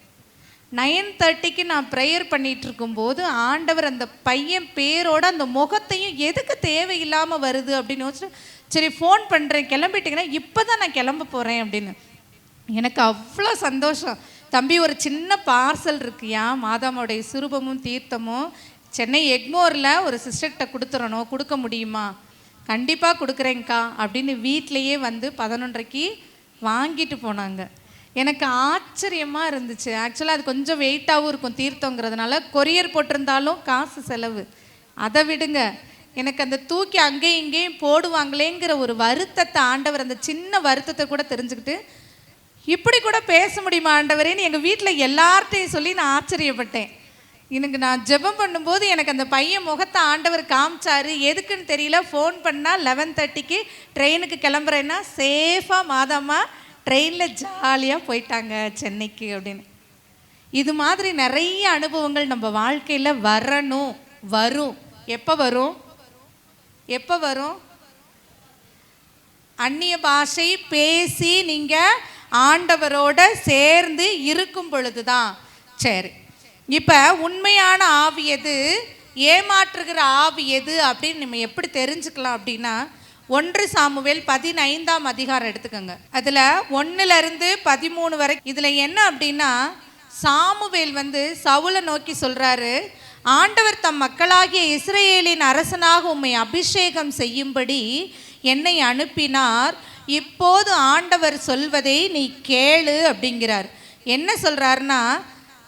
9:30க்கு நான் ப்ரேயர் பண்ணிகிட்டு இருக்கும்போது ஆண்டவர் அந்த பையன் பேரோட அந்த முகத்தையும் எதுக்கு தேவையில்லாமல் வருது அப்படின்னு யோசிச்சுட்டு, சரி ஃபோன் பண்ணுறேன், கிளம்பிட்டீங்கன்னா இப்போ தான் நான் கிளம்ப போகிறேன் அப்படின்னு. எனக்கு அவ்வளோ சந்தோஷம். தம்பி ஒரு சின்ன பார்சல் இருக்குயா, மாதாவோடைய சுரூபமும் தீர்த்தமும் சென்னை எக்மோரில் ஒரு சிஸ்டர்கிட்ட கொடுத்துறணும், கொடுக்க முடியுமா? கண்டிப்பாக கொடுக்குறேங்க்கா அப்படின்னு வீட்டிலையே வந்து 11:30க்கு வாங்கிட்டு போனாங்க. எனக்கு ஆச்சரியமாக இருந்துச்சு. ஆக்சுவலாக அது கொஞ்சம் வெயிட்டாகவும் இருக்கும் தீர்த்தங்கிறதுனால, கொரியர் போட்டிருந்தாலும் காசு செலவு, அதை விடுங்க. எனக்கு அந்த தூக்கி அங்கேயும் இங்கேயும் போடுவாங்களேங்கிற ஒரு வருத்தத்தை ஆண்டவர், அந்த சின்ன வருத்தத்தை கூட தெரிஞ்சுக்கிட்டு, இப்படி கூட பேச முடியுமா ஆண்டவரேன்னு எங்கள் வீட்டில் எல்லார்ட்டையும் சொல்லி நான் ஆச்சரியப்பட்டேன். எனக்கு நான் ஜெபம் பண்ணும்போது எனக்கு அந்த பையன் முகத்தை ஆண்டவர் காமிச்சாரு. எதுக்குன்னு தெரியல. ஃபோன் பண்ணால் 11:30க்கு ட்ரெயினுக்கு கிளம்புறேன்னா சேஃபாக மாதாம்மா ட்ரெயினில் ஜாலியாக போயிட்டாங்க சென்னைக்கு அப்படின்னு. இது மாதிரி நிறைய அனுபவங்கள் நம்ம வாழ்க்கையில் வரணும், வரும். எப்போ வரும்? எப்போ வரும்? அந்நிய பாஷை பேசி நீங்கள் ஆண்டவரோட சேர்ந்து இருக்கும் பொழுது தான். சரி, இப்போ உண்மையான ஆவி எது, ஏமாற்றுகிற ஆவி எது அப்படின்னு நம்ம எப்படி தெரிஞ்சுக்கலாம் அப்படின்னா, 1 சாமுவேல் 15ஆம் அதிகாரம் எடுத்துக்கோங்க. அதில் 1லிருந்து 13 வரை. இதில் என்ன அப்படின்னா, சாமுவேல் வந்து சவுலை நோக்கி சொல்கிறாரு, ஆண்டவர் தம் மக்களாகிய இஸ்ரவேலின் அரசனாக உம்மை அபிஷேகம் செய்யும்படி என்னை அனுப்பினார். இப்போது ஆண்டவர் சொல்வதை நீ கேளு அப்படிங்கிறார். என்ன சொல்கிறாருன்னா,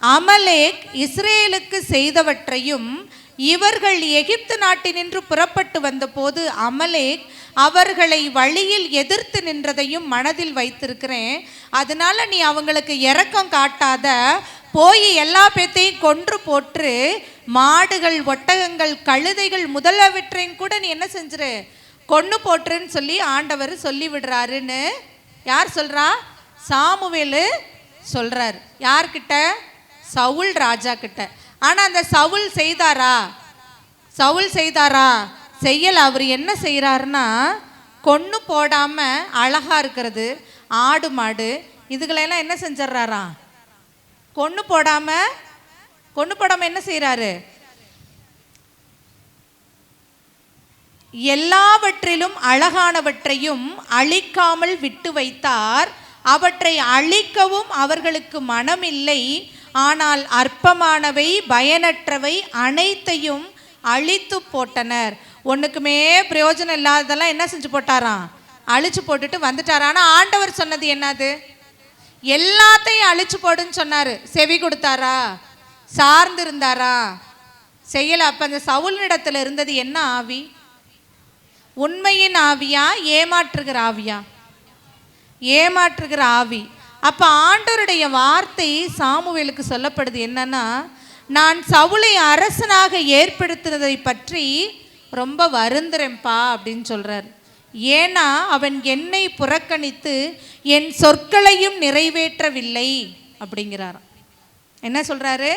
அமலேக் இஸ்ரேலுக்கு செய்தவற்றையும் இவர்கள் எகிப்து நாட்டினின்று புறப்பட்டு வந்தபோது அமலேக் அவர்களை வழியில் எதிர்த்து நின்றதையும் மனதில் வைத்திருக்கிறேன். அதனால நீ அவங்களுக்கு இரக்கம் காட்டாத, போய் எல்லா பேத்தையும் கொன்று போட்டு மாடுகள், ஒட்டகங்கள், கழுதைகள் முதலவற்றையும் கூட நீ என்ன செஞ்சிரு, கொன்று போட்டுருன்னு சொல்லி ஆண்டவர் சொல்லி விடுறாருன்னு யார் சொல்கிறா? சாமுவேலு சொல்கிறார். யார்கிட்ட? சவுல் ராஜா கிட்ட. ஆனால் அந்த சவுல் செய்தாரா? சவுல் செய்தாரா? செய்யலை. அவர் என்ன செய்கிறாருன்னா, கொன்று போடாமல் அழகாக இருக்கிறது ஆடு மாடு இதுகளெல்லாம் என்ன செஞ்சிட்றாரா? கொன்று போடாமல் என்ன செய்கிறாரு? எல்லாவற்றிலும் அழகானவற்றையும் அழிக்காமல் விட்டு வைத்தார். அவற்றை அழிக்கவும் அவர்களுக்கு மனமில்லை. ஆனால் அற்பமானவை, பயனற்றவை அனைத்தையும் அழித்து போட்டனர். ஒன்றுக்குமே பிரயோஜனம் இல்லாததெல்லாம் என்ன செஞ்சு போட்டாராம்? அழிச்சு போட்டுட்டு வந்துட்டார். ஆனால் ஆண்டவர் சொன்னது என்னது? எல்லாத்தையும் அழிச்சு போடுன்னு சொன்னார். செவி கொடுத்தாரா? சார்ந்து இருந்தாரா? செய்யலை. அப்போ அந்த சவுலினிடத்தில் இருந்தது என்ன ஆவி? உண்மையின் ஆவியா, ஏமாற்றுகிற ஆவியா? ஏமாற்றுகிற ஆவி. அப்போ ஆண்டவருடைய வார்த்தை சாமுவேலுக்கு சொல்லப்படுது என்னன்னா, நான் சவுலை அரசனாக ஏற்படுத்தினதை பற்றி ரொம்ப வருந்துறேன்ப்பா அப்படின்னு சொல்கிறார். ஏன்னா அவன் என்னை புறக்கணித்து என் சொற்களையும் நிறைவேற்றவில்லை அப்படிங்கிறார். என்ன சொல்கிறாரு?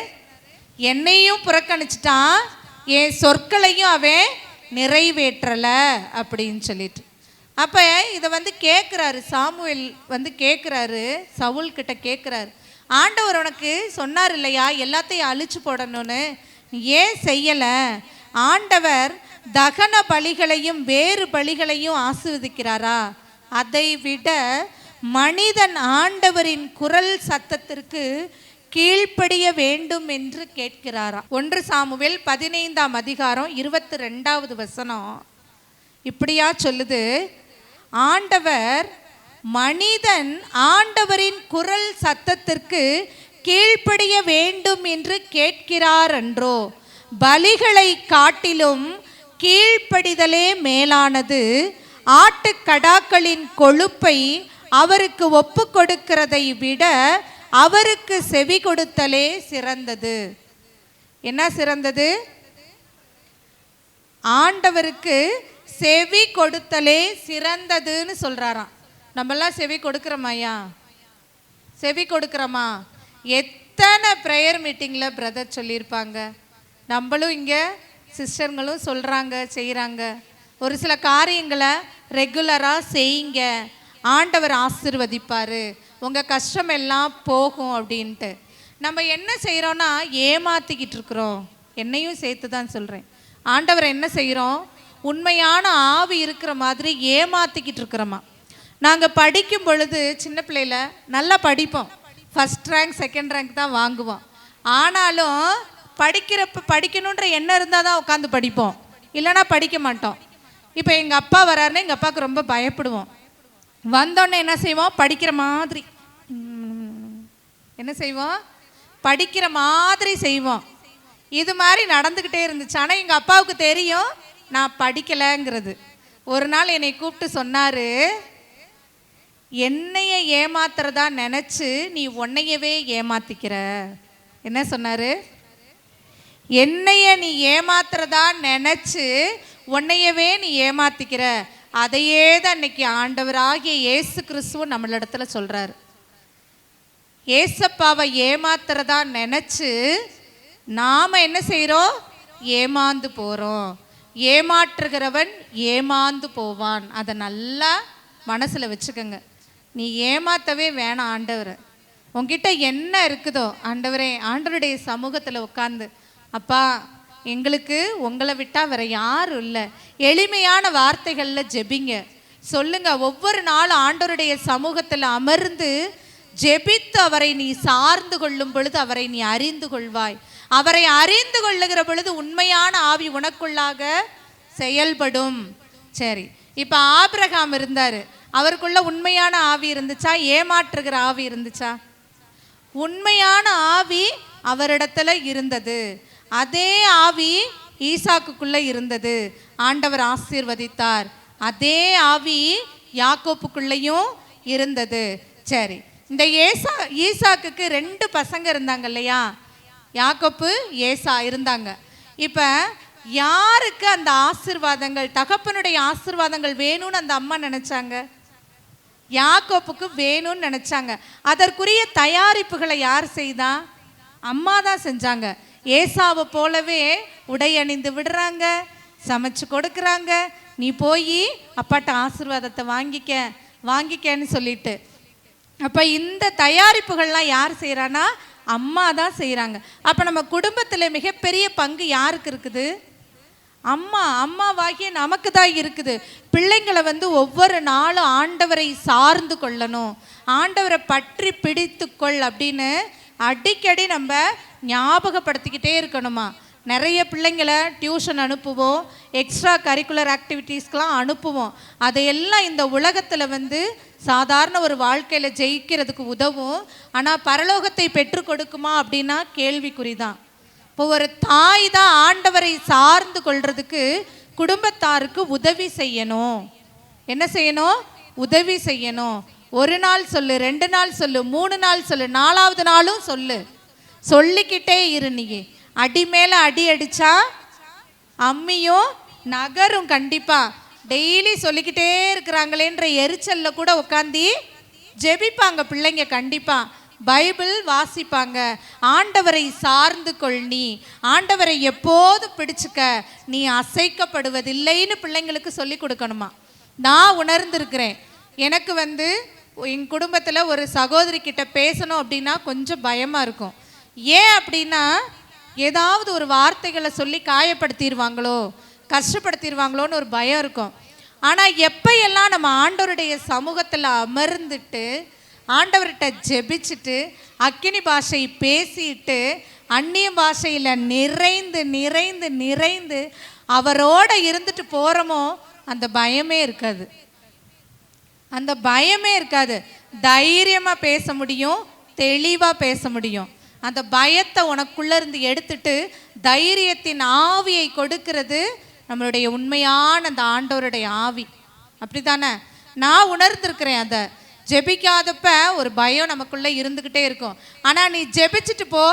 என்னையும் புறக்கணிச்சிட்டான், என் சொற்களையும் அவன் நிறைவேற்றலை அப்படின்னு சொல்லிட்டு. அப்போ இதை வந்து கேட்குறாரு சாமுவேல், வந்து கேட்குறாரு, சவுல்கிட்ட கேட்குறாரு, ஆண்டவர் உனக்கு சொன்னார் இல்லையா எல்லாத்தையும் அழிச்சு போடணும்னு, ஏன் செய்யலை? ஆண்டவர் தகன பலிகளையும் வேறு பலிகளையும் ஆசீர்வதிக்கிறாரா? அதை விட மனிதன் ஆண்டவரின் குரல் சத்தத்திற்கு கீழ்ப்படிய வேண்டும் என்று கேட்கிறாராம். 1 சாமுவேல் 15ஆம் அதிகாரம் 22வது வசனம் இப்படியா சொல்லுது, ஆண்டவர் மனிதன் ஆண்டவரின் குரல் சத்தத்திற்கு கீழ்ப்படிய வேண்டும் என்று கேட்கிறார் என்றோ, பலிகளை காட்டிலும் கீழ்ப்படிதலே மேலானது, ஆட்டுக்கடாக்களின் கொழுப்பை அவருக்கு ஒப்பு கொடுக்கிறதை விட அவருக்கு செவி கொடுத்தலே சிறந்தது. என்ன சிறந்தது? ஆண்டவருக்கு செவி கொடுத்தலே சிறந்ததுன்னு சொல்றாராம். நம்மெல்லாம் செவி கொடுக்கிறோமாயா? செவி கொடுக்கிறோமா? எத்தனை ப்ரேயர் மீட்டிங்கில் பிரதர் சொல்லியிருப்பாங்க, நம்மளும் இங்கே சிஸ்டர்களும் சொல்கிறாங்க, செய்கிறாங்க. ஒரு சில காரியங்களை ரெகுலராக செய்யுங்க, ஆண்டவர் ஆசீர்வதிப்பார், உங்கள் கஷ்டம் எல்லாம் போகும் அப்படின்ட்டு. நம்ம என்ன செய்கிறோன்னா ஏமாற்றிக்கிட்டு இருக்கிறோம். என்னையும் சேர்த்து தான் சொல்கிறேன். ஆண்டவர் என்ன செய்கிறோம்? உண்மையான ஆவி இருக்கிற மாதிரி ஏமாற்றிக்கிட்டு இருக்கிறோமா. நாங்கள் படிக்கும் பொழுது சின்ன பிள்ளையில் நல்லா படிப்போம், ஃபஸ்ட் ரேங்க் செகண்ட் ரேங்க் தான் வாங்குவோம். ஆனாலும் படிக்கிறப்ப படிக்கணுன்ற எண்ணம் இருந்தால் தான் உட்காந்து படிப்போம், இல்லைனா படிக்க மாட்டோம். இப்போ எங்கள் அப்பா வராருன்னு எங்கள் அப்பாவுக்கு ரொம்ப பயப்படுவோம். வந்தோடனே என்ன செய்வோம்? படிக்கிற மாதிரி என்ன செய்வோம்? படிக்கிற மாதிரி செய்வோம். இது மாதிரி நடந்துக்கிட்டே இருந்துச்சு. ஆனால் எங்கள் அப்பாவுக்கு தெரியும் நான் படிக்கலைங்கிறது. ஒரு நாள் என்னை கூப்பிட்டு சொன்னார், என்னைய ஏமாத்துறதா நினச்சி நீ உன்னையவே ஏமாத்திக்கிற. என்ன சொன்னார்? என்னைய நீ ஏமாத்துறதா நினச்சி உன்னையவே நீ ஏமாத்திக்கிற. அதையே தான் இன்னைக்கு ஆண்டவராகிய இயேசு கிறிஸ்துவ நம்மளிடத்துல சொல்கிறார். ஏசப்பாவை ஏமாத்துறதா நினச்சி நாம் என்ன செய்கிறோம்? ஏமாந்து போகிறோம். ஏமாற்றுகிறவன் ஏமாந்து போவான். அதை நல்லா மனசில் வச்சுக்கோங்க. நீ ஏமாற்றவே வேணாம் ஆண்டவரை. உங்ககிட்ட என்ன இருக்குதோ ஆண்டவரே, ஆண்டவருடைய சமூகத்தில் உட்காந்து, அப்பா எங்களுக்கு உங்களை விட்டால் வேறு யாரும் இல்லை, எளிமையான வார்த்தைகளில் ஜெபிங்க, சொல்லுங்க. ஒவ்வொரு நாளும் ஆண்டவருடைய சமூகத்தில் அமர்ந்து ஜெபித்து அவரை நீ சார்ந்து கொள்ளும் பொழுது அவரை நீ அறிந்து கொள்வாய். அவரை அறிந்து கொள்ளுகிற பொழுது உண்மையான ஆவி உனக்குள்ளாக செயல்படும். சரி, இப்போ ஆபிரகாம் இருந்தார், அவருக்குள்ள உண்மையான ஆவி இருந்துச்சா? ஏமாற்றுகிற ஆவி இருந்துச்சா? உண்மையான ஆவி அவரிடத்துல இருந்தது. அதே ஆவி ஈசாக்குக்குள்ள இருந்தது. ஆண்டவர் ஆசீர்வதித்தார். அதே ஆவி யாக்கோப்புக்குள்ளேயும் இருந்தது. சரி, இந்த ஈசாக்குக்கு 2 பசங்க இருந்தாங்க இல்லையா? யாக்கோப்பு, ஏசா இருந்தாங்க. இப்போ யாருக்கு அந்த ஆசீர்வாதங்கள், தகப்பனுடைய ஆசீர்வாதங்கள் வேணும்னு அந்த அம்மா நினைச்சாங்க? யாக்கோப்புக்கு வேணும்னு நினைச்சாங்க. அதற்குரிய தயாரிப்புகளை யார் செய்தா? அம்மா தான் செஞ்சாங்க. ஏசாவை போலவே உடை அணிந்து விடுறாங்க, சமைச்சு கொடுக்குறாங்க, நீ போய் அப்பாட்ட ஆசீர்வாதத்தை வாங்கிக்கன்னு சொல்லிட்டு. அப்போ இந்த தயாரிப்புகள்லாம் யார் செய்கிறான்னா அம்மா தான் செய்கிறாங்க. அப்போ நம்ம குடும்பத்தில் மிகப்பெரிய பங்கு யாருக்கு இருக்குது? அம்மாவாகிய நமக்கு தான் இருக்குது. பிள்ளைங்களை ஒவ்வொரு நாளும் ஆண்டவரை சார்ந்து கொள்ளணும், ஆண்டவரை பற்றி பிடித்துக்கொள் அப்படின்னு அடிக்கடி நம்ம ஞாபகப்படுத்திக்கிட்டே இருக்கணுமா. நிறைய பிள்ளைங்களை டியூஷன் அனுப்புவோம், எக்ஸ்ட்ரா கரிக்குலர் ஆக்டிவிட்டீஸ்க்கெலாம் அனுப்புவோம். அதையெல்லாம் இந்த உலகத்தில் சாதாரண ஒரு வாழ்க்கையில் ஜெயிக்கிறதுக்கு உதவும். ஆனால் பரலோகத்தை பெற்று கொடுக்குமா அப்படின்னா கேள்விக்குறிதான். இப்போ ஒரு தாய் தான் ஆண்டவரை சார்ந்து கொள்றதுக்கு குடும்பத்தாருக்கு உதவி செய்யணும். என்ன செய்யணும்? உதவி செய்யணும். 1 நாள் சொல்லு, 2 நாள் சொல்லு, 3 நாள் சொல்லு, 4வது நாளும் சொல்லு, சொல்லிக்கிட்டே இரு. நீ அடி மேலே அடி அடித்தா அம்மியும் நகரும். கண்டிப்பாக டெய்லி சொல்லிக்கிட்டே இருக்கிறாங்களேன்ற எரிச்சலில் கூட உட்காந்து ஜெபிப்பாங்க பிள்ளைங்க. கண்டிப்பாக பைபிள் வாசிப்பாங்க. ஆண்டவரை சார்ந்து கொள், நீ ஆண்டவரை எப்போதும் பிடிச்சுக்க, நீ அசைக்கப்படுவதில்லைன்னு பிள்ளைங்களுக்கு சொல்லி கொடுக்கணுமா. நான் உணர்ந்திருக்கிறேன். எனக்கு என் குடும்பத்தில் ஒரு சகோதரி கிட்ட பேசணும் அப்படின்னா கொஞ்சம் பயமாக இருக்கும். ஏன் அப்படின்னா ஏதாவது ஒரு வார்த்தைகளை சொல்லி காயப்படுத்திடுவாங்களோ, கஷ்டப்படுத்திடுவாங்களோன்னு ஒரு பயம் இருக்கும். ஆனால் எப்பையெல்லாம் நம்ம ஆண்டவருடைய சமூகத்தில் அமர்ந்துட்டு ஆண்டவர்கிட்ட ஜெபிச்சுட்டு அக்கினி பாஷை பேசிட்டு அந்நிய பாஷையில் நிறைந்து நிறைந்து நிறைந்து அவரோட இருந்துட்டு போகிறோமோ அந்த பயமே இருக்காது. அந்த பயமே இருக்காது. தைரியமாக பேச முடியும், தெளிவாக பேச முடியும். அந்த பயத்தை உனக்குள்ளே இருந்து எடுத்துட்டு தைரியத்தின் ஆவியை கொடுக்கிறது நம்மளுடைய உண்மையான அந்த ஆண்டவருடைய ஆவி. அப்படி தானே நான் உணர்ந்திருக்கிறேன். அதை ஜெபிக்காதப்ப ஒரு பயம் நமக்குள்ளே இருந்துக்கிட்டே இருக்கும். ஆனால் நீ ஜெபிச்சுட்டு போ,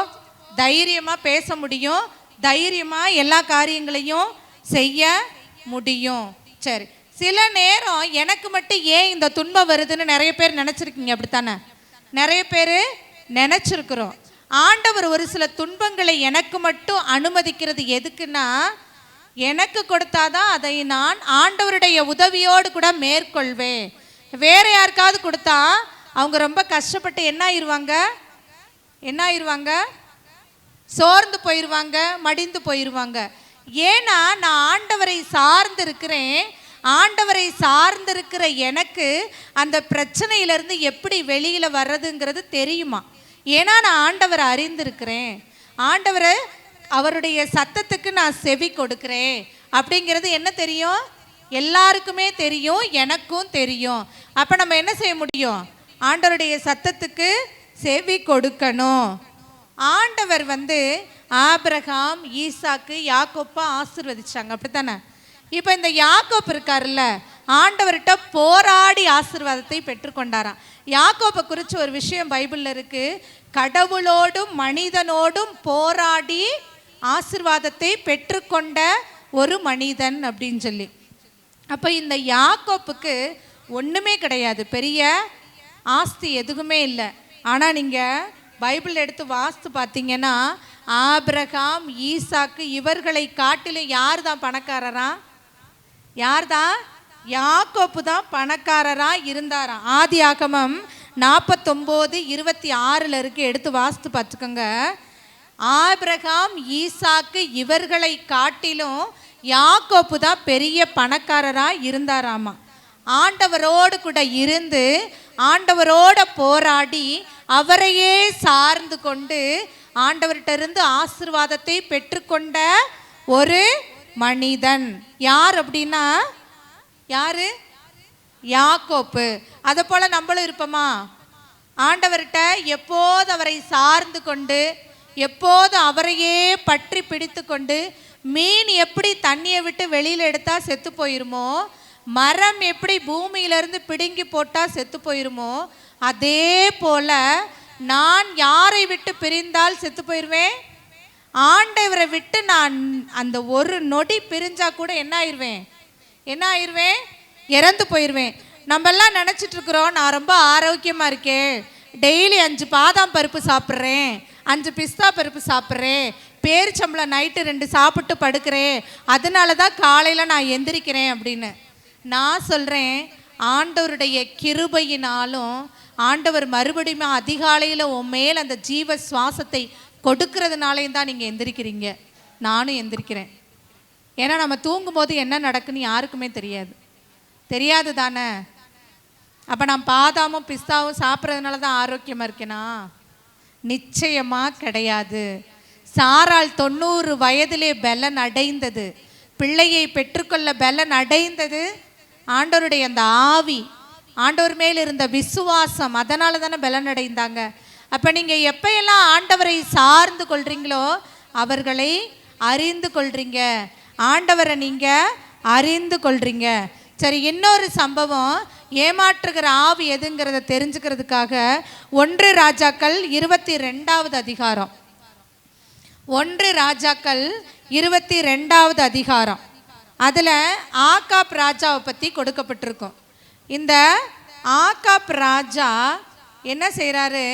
தைரியமாக பேச முடியும், தைரியமாக எல்லா காரியங்களையும் செய்ய முடியும். சரி, சில நேரம் எனக்கு மட்டும் ஏன் இந்த துன்பம் வருதுன்னு நிறைய பேர் நினச்சிருக்கீங்க. அப்படித்தானே நிறைய பேர் நினச்சிருக்கிறோம். ஆண்டவர் ஒரு சில துன்பங்களை எனக்கு மட்டும் அனுமதிக்கிறது எதுக்குன்னா, எனக்கு கொடுத்தாதான் அதை நான் ஆண்டவருடைய உதவியோடு கூட மேற்கொள்வேன். வேற யாருக்காவது கொடுத்தா அவங்க ரொம்ப கஷ்டப்பட்டு என்ன ஆயிடுவாங்க, சோர்ந்து போயிடுவாங்க, மடிந்து போயிடுவாங்க. ஏன்னா நான் ஆண்டவரை சார்ந்து இருக்கிறேன். ஆண்டவரை சார்ந்திருக்கிற எனக்கு அந்த பிரச்சனையிலேருந்து எப்படி வெளியில் வர்றதுங்கிறது தெரியுமா? ஏன்னா நான் ஆண்டவரை அறிந்திருக்கிறேன். ஆண்டவரை அவருடைய சத்தத்துக்கு நான் செவி கொடுக்கிறேன் அப்படிங்கிறது என்ன தெரியும்? எல்லாருக்குமே தெரியும், எனக்கும் தெரியும். அப்போ நம்ம என்ன செய்ய முடியும்? ஆண்டவருடைய சத்தத்துக்கு செவி கொடுக்கணும். ஆண்டவர் ஆபிரகாம், ஈசாக்கு, யாக்கோப்பை ஆசீர்வதிச்சாங்க. அப்படித்தானே? இப்போ இந்த யாக்கோப் இருக்காருல்ல, ஆண்டவர்கிட்ட போராடி ஆசீர்வாதத்தை பெற்றுக்கொண்டாராம். யாக்கோப்பை குறித்து ஒரு விஷயம் பைபிளில் இருக்குது. கடவுளோடும் மனிதனோடும் போராடி ஆசீர்வாதத்தை பெற்றுக்கொண்ட ஒரு மனிதன் அப்படின்னு சொல்லி. அப்போ இந்த யாக்கோப்புக்கு ஒன்றுமே கிடையாது, பெரிய ஆஸ்தி எதுவுமே இல்லை. ஆனால் நீங்கள் பைபிள் எடுத்து வாஸ்து பார்த்தீங்கன்னா ஆபிரகாம், ஈசாக்கு இவர்களை காட்டிலும் யார் தான் பணக்காரரா? யார் தான்? யாக்கோப்பு தான் பணக்காரரா இருந்தாராம். ஆதியாகமம் 49:26 இருக்கு, எடுத்து வாஸ்து பார்த்துக்கோங்க. ஆபிரகாம், ஈசாக்கு இவர்களை காட்டிலும் யாக்கோப்பு தான் பெரிய பணக்காரரா இருந்தாராமா. ஆண்டவரோடு கூட இருந்து ஆண்டவரோட போராடி அவரையே சார்ந்து கொண்டு ஆண்டவர்கிட்ட இருந்து ஆசீர்வாதத்தை பெற்றுக்கொண்ட ஒரு மனிதன். யார் அப்படின்னா யாரு? யாக்கோப்பு. அதை போல நம்மளும் இருப்போமா? ஆண்டவர்கிட்ட எப்போது அவரை சார்ந்து கொண்டு எப்போது அவரையே பற்றி பிடித்து கொண்டு, மீன் எப்படி தண்ணியை விட்டு வெளியில் எடுத்தால் செத்து போயிருமோ, மரம் எப்படி பூமியிலிருந்து பிடுங்கி போட்டால் செத்து போயிருமோ, அதே போல நான் யாரை விட்டு பிரிந்தால் செத்து போயிடுவேன்? ஆண்டவரை விட்டு நான் அந்த ஒரு நொடி பிரிஞ்சா கூட என்ன ஆயிடுவேன்? இறந்து போயிடுவேன். நம்மெல்லாம் நினச்சிட்டு இருக்கிறோம், நான் ரொம்ப ஆரோக்கியமாக இருக்கேன், டெய்லி 5 பாதாம் பருப்பு சாப்பிட்றேன், 5 பிஸ்தா பருப்பு சாப்பிட்றேன், பேரிச்சம்பளம் நைட்டு 2 சாப்பிட்டு படுக்கிறேன், அதனால தான் காலையில் நான் எந்திரிக்கிறேன் அப்படின்னு. நான் சொல்கிறேன், ஆண்டவருடைய கிருபையினாலும் ஆண்டவர் மறுபடியும் அதிகாலையில் உன் மேல் அந்த ஜீவ சுவாசத்தை கொடுக்கறதுனாலையும் தான் நீங்கள் எந்திரிக்கிறீங்க, நானும் எந்திரிக்கிறேன். ஏன்னா நம்ம தூங்கும்போது என்ன நடக்குன்னு யாருக்குமே தெரியாது தானே. அப்போ நான் பாதாமும் பிஸ்தாவும் சாப்பிட்றதுனால தான் ஆரோக்கியமாக இருக்கேனா? நிச்சயமாக கிடையாது. சாராள் 90 வயதிலே பலன் அடைந்தது, பிள்ளையை பெற்றுக்கொள்ள பலன் அடைந்தது ஆண்டவருடைய அந்த ஆவி, ஆண்டவர் மேல் இருந்த விசுவாசம், அதனால தானே பலன் அடைந்தாங்க. அப்போ நீங்கள் எப்பையெல்லாம் ஆண்டவரை சார்ந்து கொள்றீங்களோ அவர்களை அறிந்து கொள்றீங்க, ஆண்டவரை நீங்கள் அறிந்து கொள்றீங்க. சரி, இன்னொரு சம்பவம், ஏமாற்றுகிற ஆவி எதுங்கிறத தெரிஞ்சுக்கிறதுக்காக 1 ராஜாக்கள் 22வது அதிகாரம், 1 ராஜாக்கள் 22வது அதிகாரம், அதில் ஆகாப் ராஜாவை பற்றி கொடுக்கப்பட்டிருக்கும். இந்த ஆகாப் ராஜா என்ன செய்கிறாரு?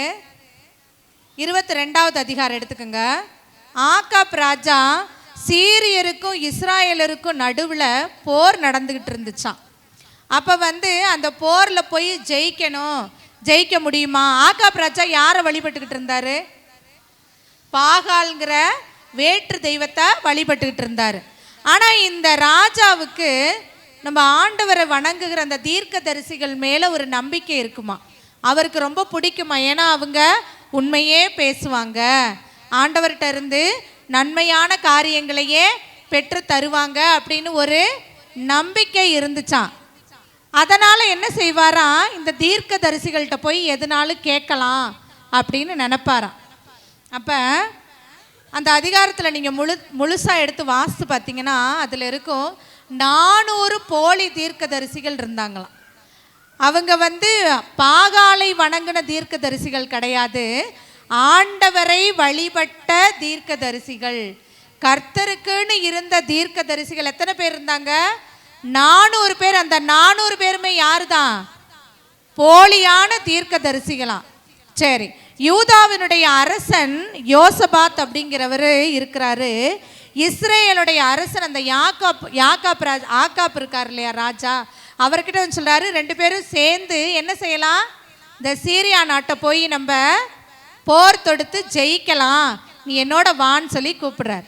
22வது அதிகாரம் எடுத்துக்கோங்க. ஆகாப் ராஜா சீரியருக்கும் இஸ்ராயலருக்கும் நடுவில் போர் நடந்துக்கிட்டு இருந்துச்சான். அப்போ அந்த போரில் போய் ஜெயிக்க முடியுமா? ஆகாப் ராஜா யாரை வழிபட்டுக்கிட்டு இருந்தார்? பாகால்ங்கிற வேற்று தெய்வத்தை வழிபட்டுக்கிட்டு இருந்தார். ஆனால் இந்த ராஜாவுக்கு நம்ம ஆண்டவரை வணங்குகிற அந்த தீர்க்க தரிசிகள் மேலே ஒரு நம்பிக்கை இருக்குமா, அவருக்கு ரொம்ப பிடிக்குமா. ஏன்னா அவங்க உண்மையே பேசுவாங்க, ஆண்டவர்கிட்ட இருந்து நன்மையான காரியங்களையே பெற்று தருவாங்க அப்படின்னு ஒரு நம்பிக்கை இருந்துச்சான். அதனால் என்ன செய்வாராம், இந்த தீர்க்க தரிசிகள்கிட்ட போய் எதுனாலும் கேட்கலாம் அப்படின்னு நினைப்பாராம். அப்போ அந்த அதிகாரத்தில் நீங்கள் முழுசாக எடுத்து வாசித்து பார்த்தீங்கன்னா அதில் இருக்கும் 400 போலி தீர்க்க தரிசிகள் இருந்தாங்களாம். அவங்க பாகாலை வணங்கின தீர்க்க தரிசிகள் கிடையாது, ஆண்டவரை வழிபட்ட தீர்க்க தரிசிகள். கர்த்தருக்குன்னு இருந்த தீர்க்க தரிசிகள் எத்தனை பேர் இருந்தாங்க? 400 பேர். அந்த 400 பேருமே யாரு தான்? போலியான தீர்க்க தரிசிகளாம். சரி, யூதாவினுடைய அரசன் யோசபாத் அப்படிங்கிறவர் இருக்கிறாரு. இஸ்ரேலுடைய அரசன் அந்த ஆகாப் இருக்கார் இல்லையா ராஜா, அவர்கிட்ட சொல்றாரு, 2 பேரும் சேர்ந்து என்ன செய்யலாம், இந்த சீரியா நாட்டை போய் நம்ம போர் தொடுத்து ஜெயிக்கலாம், நீ என்னோட வான்னு சொல்லி கூப்பிடுறாரு.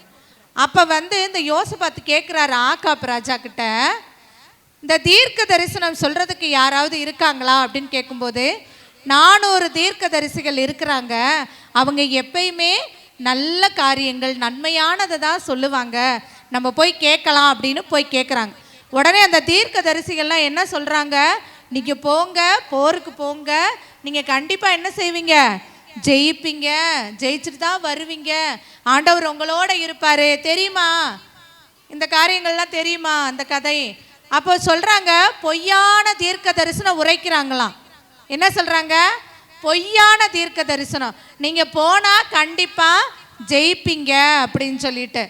அப்போ இந்த யோசபாத்து கேட்குறாரு ஆகாப் ராஜா கிட்ட, இந்த தீர்க்க தரிசனம் சொல்கிறதுக்கு யாராவது இருக்காங்களா அப்படின்னு கேட்கும்போது 400 தீர்க்க தரிசிகள் இருக்கிறாங்க, அவங்க எப்பயுமே நல்ல காரியங்கள் நன்மையானதை தான் சொல்லுவாங்க, நம்ம போய் கேட்கலாம் அப்படின்னு போய் கேட்குறாங்க. உடனே அந்த தீர்க்க தரிசிகள்லாம் என்ன சொல்கிறாங்க, நீங்கள் போங்க, போருக்கு போங்க, நீங்கள் கண்டிப்பாக என்ன செய்வீங்க, ஜெயிப்பீங்க, ஜெயிச்சுட்டு தான் வருவீங்க, ஆண்டவர் உங்களோட இருப்பார், தெரியுமா, இந்த காரியங்கள்லாம் தெரியுமா அந்த கதை. அப்போ சொல்கிறாங்க, பொய்யான தீர்க்க தரிசனம் உரைக்கிறாங்களாம். என்ன சொல்கிறாங்க, பொய்யான தீர்க்க தரிசனம், நீங்கள் போனால் கண்டிப்பாக ஜெயிப்பீங்க அப்படின்னு சொல்லிட்டு.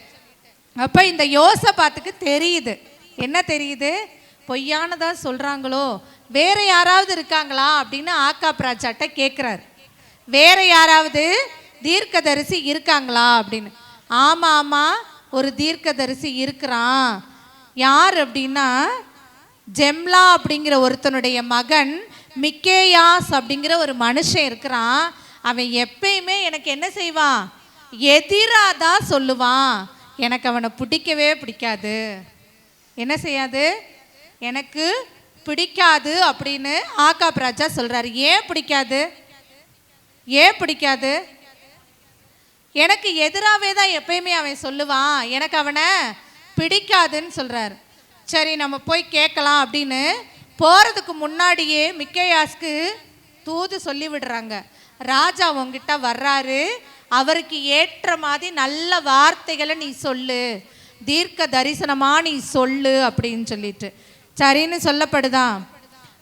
அப்போ இந்த யோசபாத்துக்கு தெரியுது, என்ன தெரியுது, பொய்யானதாக சொல்கிறாங்களோ, வேற யாராவது இருக்காங்களா அப்படின்னு ஆகாப் ராஜாட்ட கேட்குறாரு. வேற யாராவது தீர்க்கதரிசி இருக்காங்களா அப்படின்னு. ஆமாம் ஆமாம், ஒரு தீர்க்கதரிசி இருக்கிறான். யார் அப்படின்னா, ஜெம்லா அப்படிங்கிற ஒருத்தனுடைய மகன் மிக்கேயாஸ் அப்படிங்கிற ஒரு மனுஷன் இருக்கிறான். அவன் எப்பயுமே எனக்கு என்ன செய்வான், எதிராக தான் சொல்லுவான், எனக்கு அவனை பிடிக்கவே பிடிக்காது, என்ன செய்யாது, எனக்கு பிடிக்காது அப்படின்னு ஆகாப் ராஜா சொல்கிறாரு. ஏன் பிடிக்காது, ஏன் பிடிக்காது, எனக்கு எதிராகவே தான் எப்பயுமே அவன் சொல்லுவான், எனக்கு அவனை பிடிக்காதுன்னு சொல்கிறாரு. சரி, நம்ம போய் கேட்கலாம் அப்படின்னு போகிறதுக்கு முன்னாடியே மிக்கேயாஸ்க்கு தூது சொல்லி விடுறாங்க. ராஜா உங்ககிட்ட வர்றாரு, அவருக்கு ஏற்ற மாதிரி நல்ல வார்த்தைகளை நீ சொல்லு, தீர்க்க தரிசனமாக நீ சொல்லு அப்படின்னு சொல்லிட்டு சரின்னு சொல்லப்படுதான்.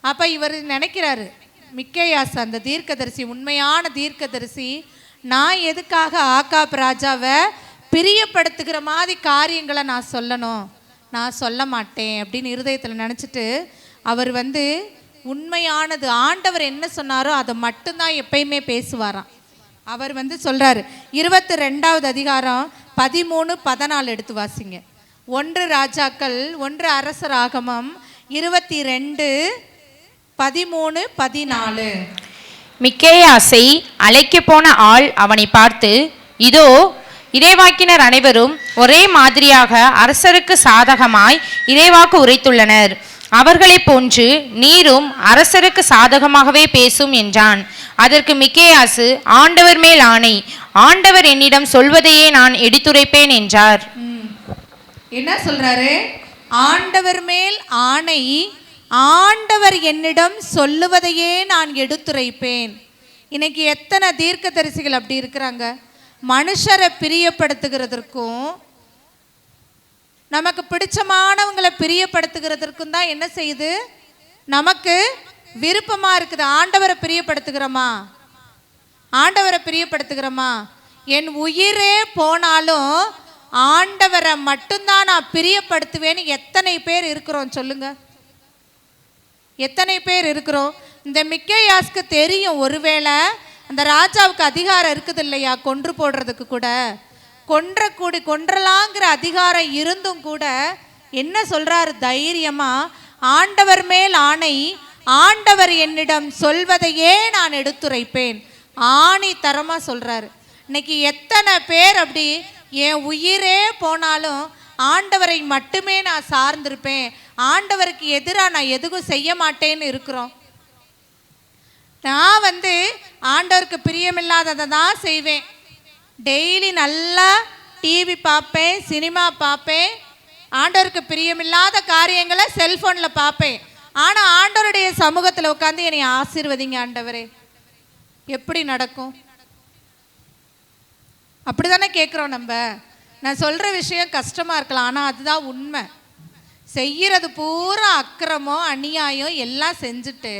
அப்போ இவர் நினைக்கிறாரு, மிக்கேயாஸ் அந்த தீர்க்கதரிசி, உண்மையான தீர்க்கதரிசி, நான் எதுக்காக ஆகாப் ராஜாவை பிரியப்படுத்துகிற மாதிரி காரியங்களை நான் சொல்லணும், நான் சொல்ல மாட்டேன் அப்படின்னு இருதயத்தில் நினச்சிட்டு அவர் உண்மையானது ஆண்டவர் என்ன சொன்னாரோ அதை மட்டும்தான் எப்பயுமே பேசுவாராம். அவர் சொல்கிறாரு, 22வது அதிகாரம் 13-14 எடுத்து வாசிங்க. 1 ராஜாக்கள் 1 அரசராகமம் 22:13-14. மிக்கேயாசை அழைக்க போன ஆள் அவனை பார்த்து, இதோ இறைவாக்கினர் அனைவரும் ஒரே மாதிரியாக அரசருக்கு சாதகமாய் இறைவாக்கு உரைத்துள்ளனர், அவர்களை போன்று நீரும் அரசருக்கு சாதகமாகவே பேசும் என்றான். அதற்கு மிக்கேயாசு, ஆண்டவர் மேல் ஆணை, ஆண்டவர் என்னிடம் சொல்வதையே நான் எடுத்துரைப்பேன் என்றார். என்ன சொல்றாரு, ஆண்டவர் மேல் ஆணை, ஆண்டவர் என்னிடம் சொல்லுவதையே நான் எடுத்துரைப்பேன். இன்னைக்கு எத்தனை தீர்க்கதரிசிகள் அப்படி இருக்கிறாங்க, மனுஷரை பிரியப்படுத்துகிறதற்கும் நமக்கு பிடிச்சமானவங்களை பிரியப்படுத்துகிறதற்கும் தான் என்ன செய்யுது, நமக்கு விருப்பமாக இருக்குது. ஆண்டவரை பிரியப்படுத்துகிறோமா, ஆண்டவரை பிரியப்படுத்துகிறோமா, என் உயிரே போனாலும் ஆண்டவரை மட்டும்தான் நான் பிரியப்படுத்துவேன்னு எத்தனை பேர் இருக்கிறோம் சொல்லுங்க, எத்தனை பேர் இருக்கிறோம். இந்த மிக்கேயாஸ்க்கு தெரியும், ஒருவேளை அந்த ராஜாவுக்கு அதிகாரம் இருக்குது இல்லையா, கொன்று போடுறதுக்கு கூட, கொன்றலாங்கிற அதிகாரம் இருந்தும் கூட என்ன சொல்றாரு தைரியமா, ஆண்டவர் மேல் ஆணை, ஆண்டவர் என்னிடம் சொல்வதையே நான் எடுத்துரைப்பேன், ஆணி தரமா சொல்றாரு. இன்னைக்கு எத்தனை பேர் அப்படி, என் உயிரே போனாலும் ஆண்டவரை மட்டுமே நான் சார்ந்திருப்பேன், ஆண்டவருக்கு எதிராக நான் எதுவும் செய்ய மாட்டேன்னு இருக்கிறோம். நான் ஆண்டவருக்கு பிரியமில்லாததை தான் செய்வேன். டெய்லி நல்லா டிவி பார்ப்பேன், சினிமா பார்ப்பேன், ஆண்டவருக்கு பிரியமில்லாத காரியங்களை செல்ஃபோனில் பார்ப்பேன். ஆனால் ஆண்டவருடைய சமூகத்தில் உட்காந்து என்னை ஆசீர்வதிங்க ஆண்டவரே, எப்படி நடக்கும்? அப்படி தானே கேட்குறோம் நம்ம. நான் சொல்கிற விஷயம் கஷ்டமாக இருக்கலாம், ஆனால் அதுதான் உண்மை. செய்கிறது பூரா அக்கிரமம் அநியாயம் எல்லாம் செஞ்சுட்டு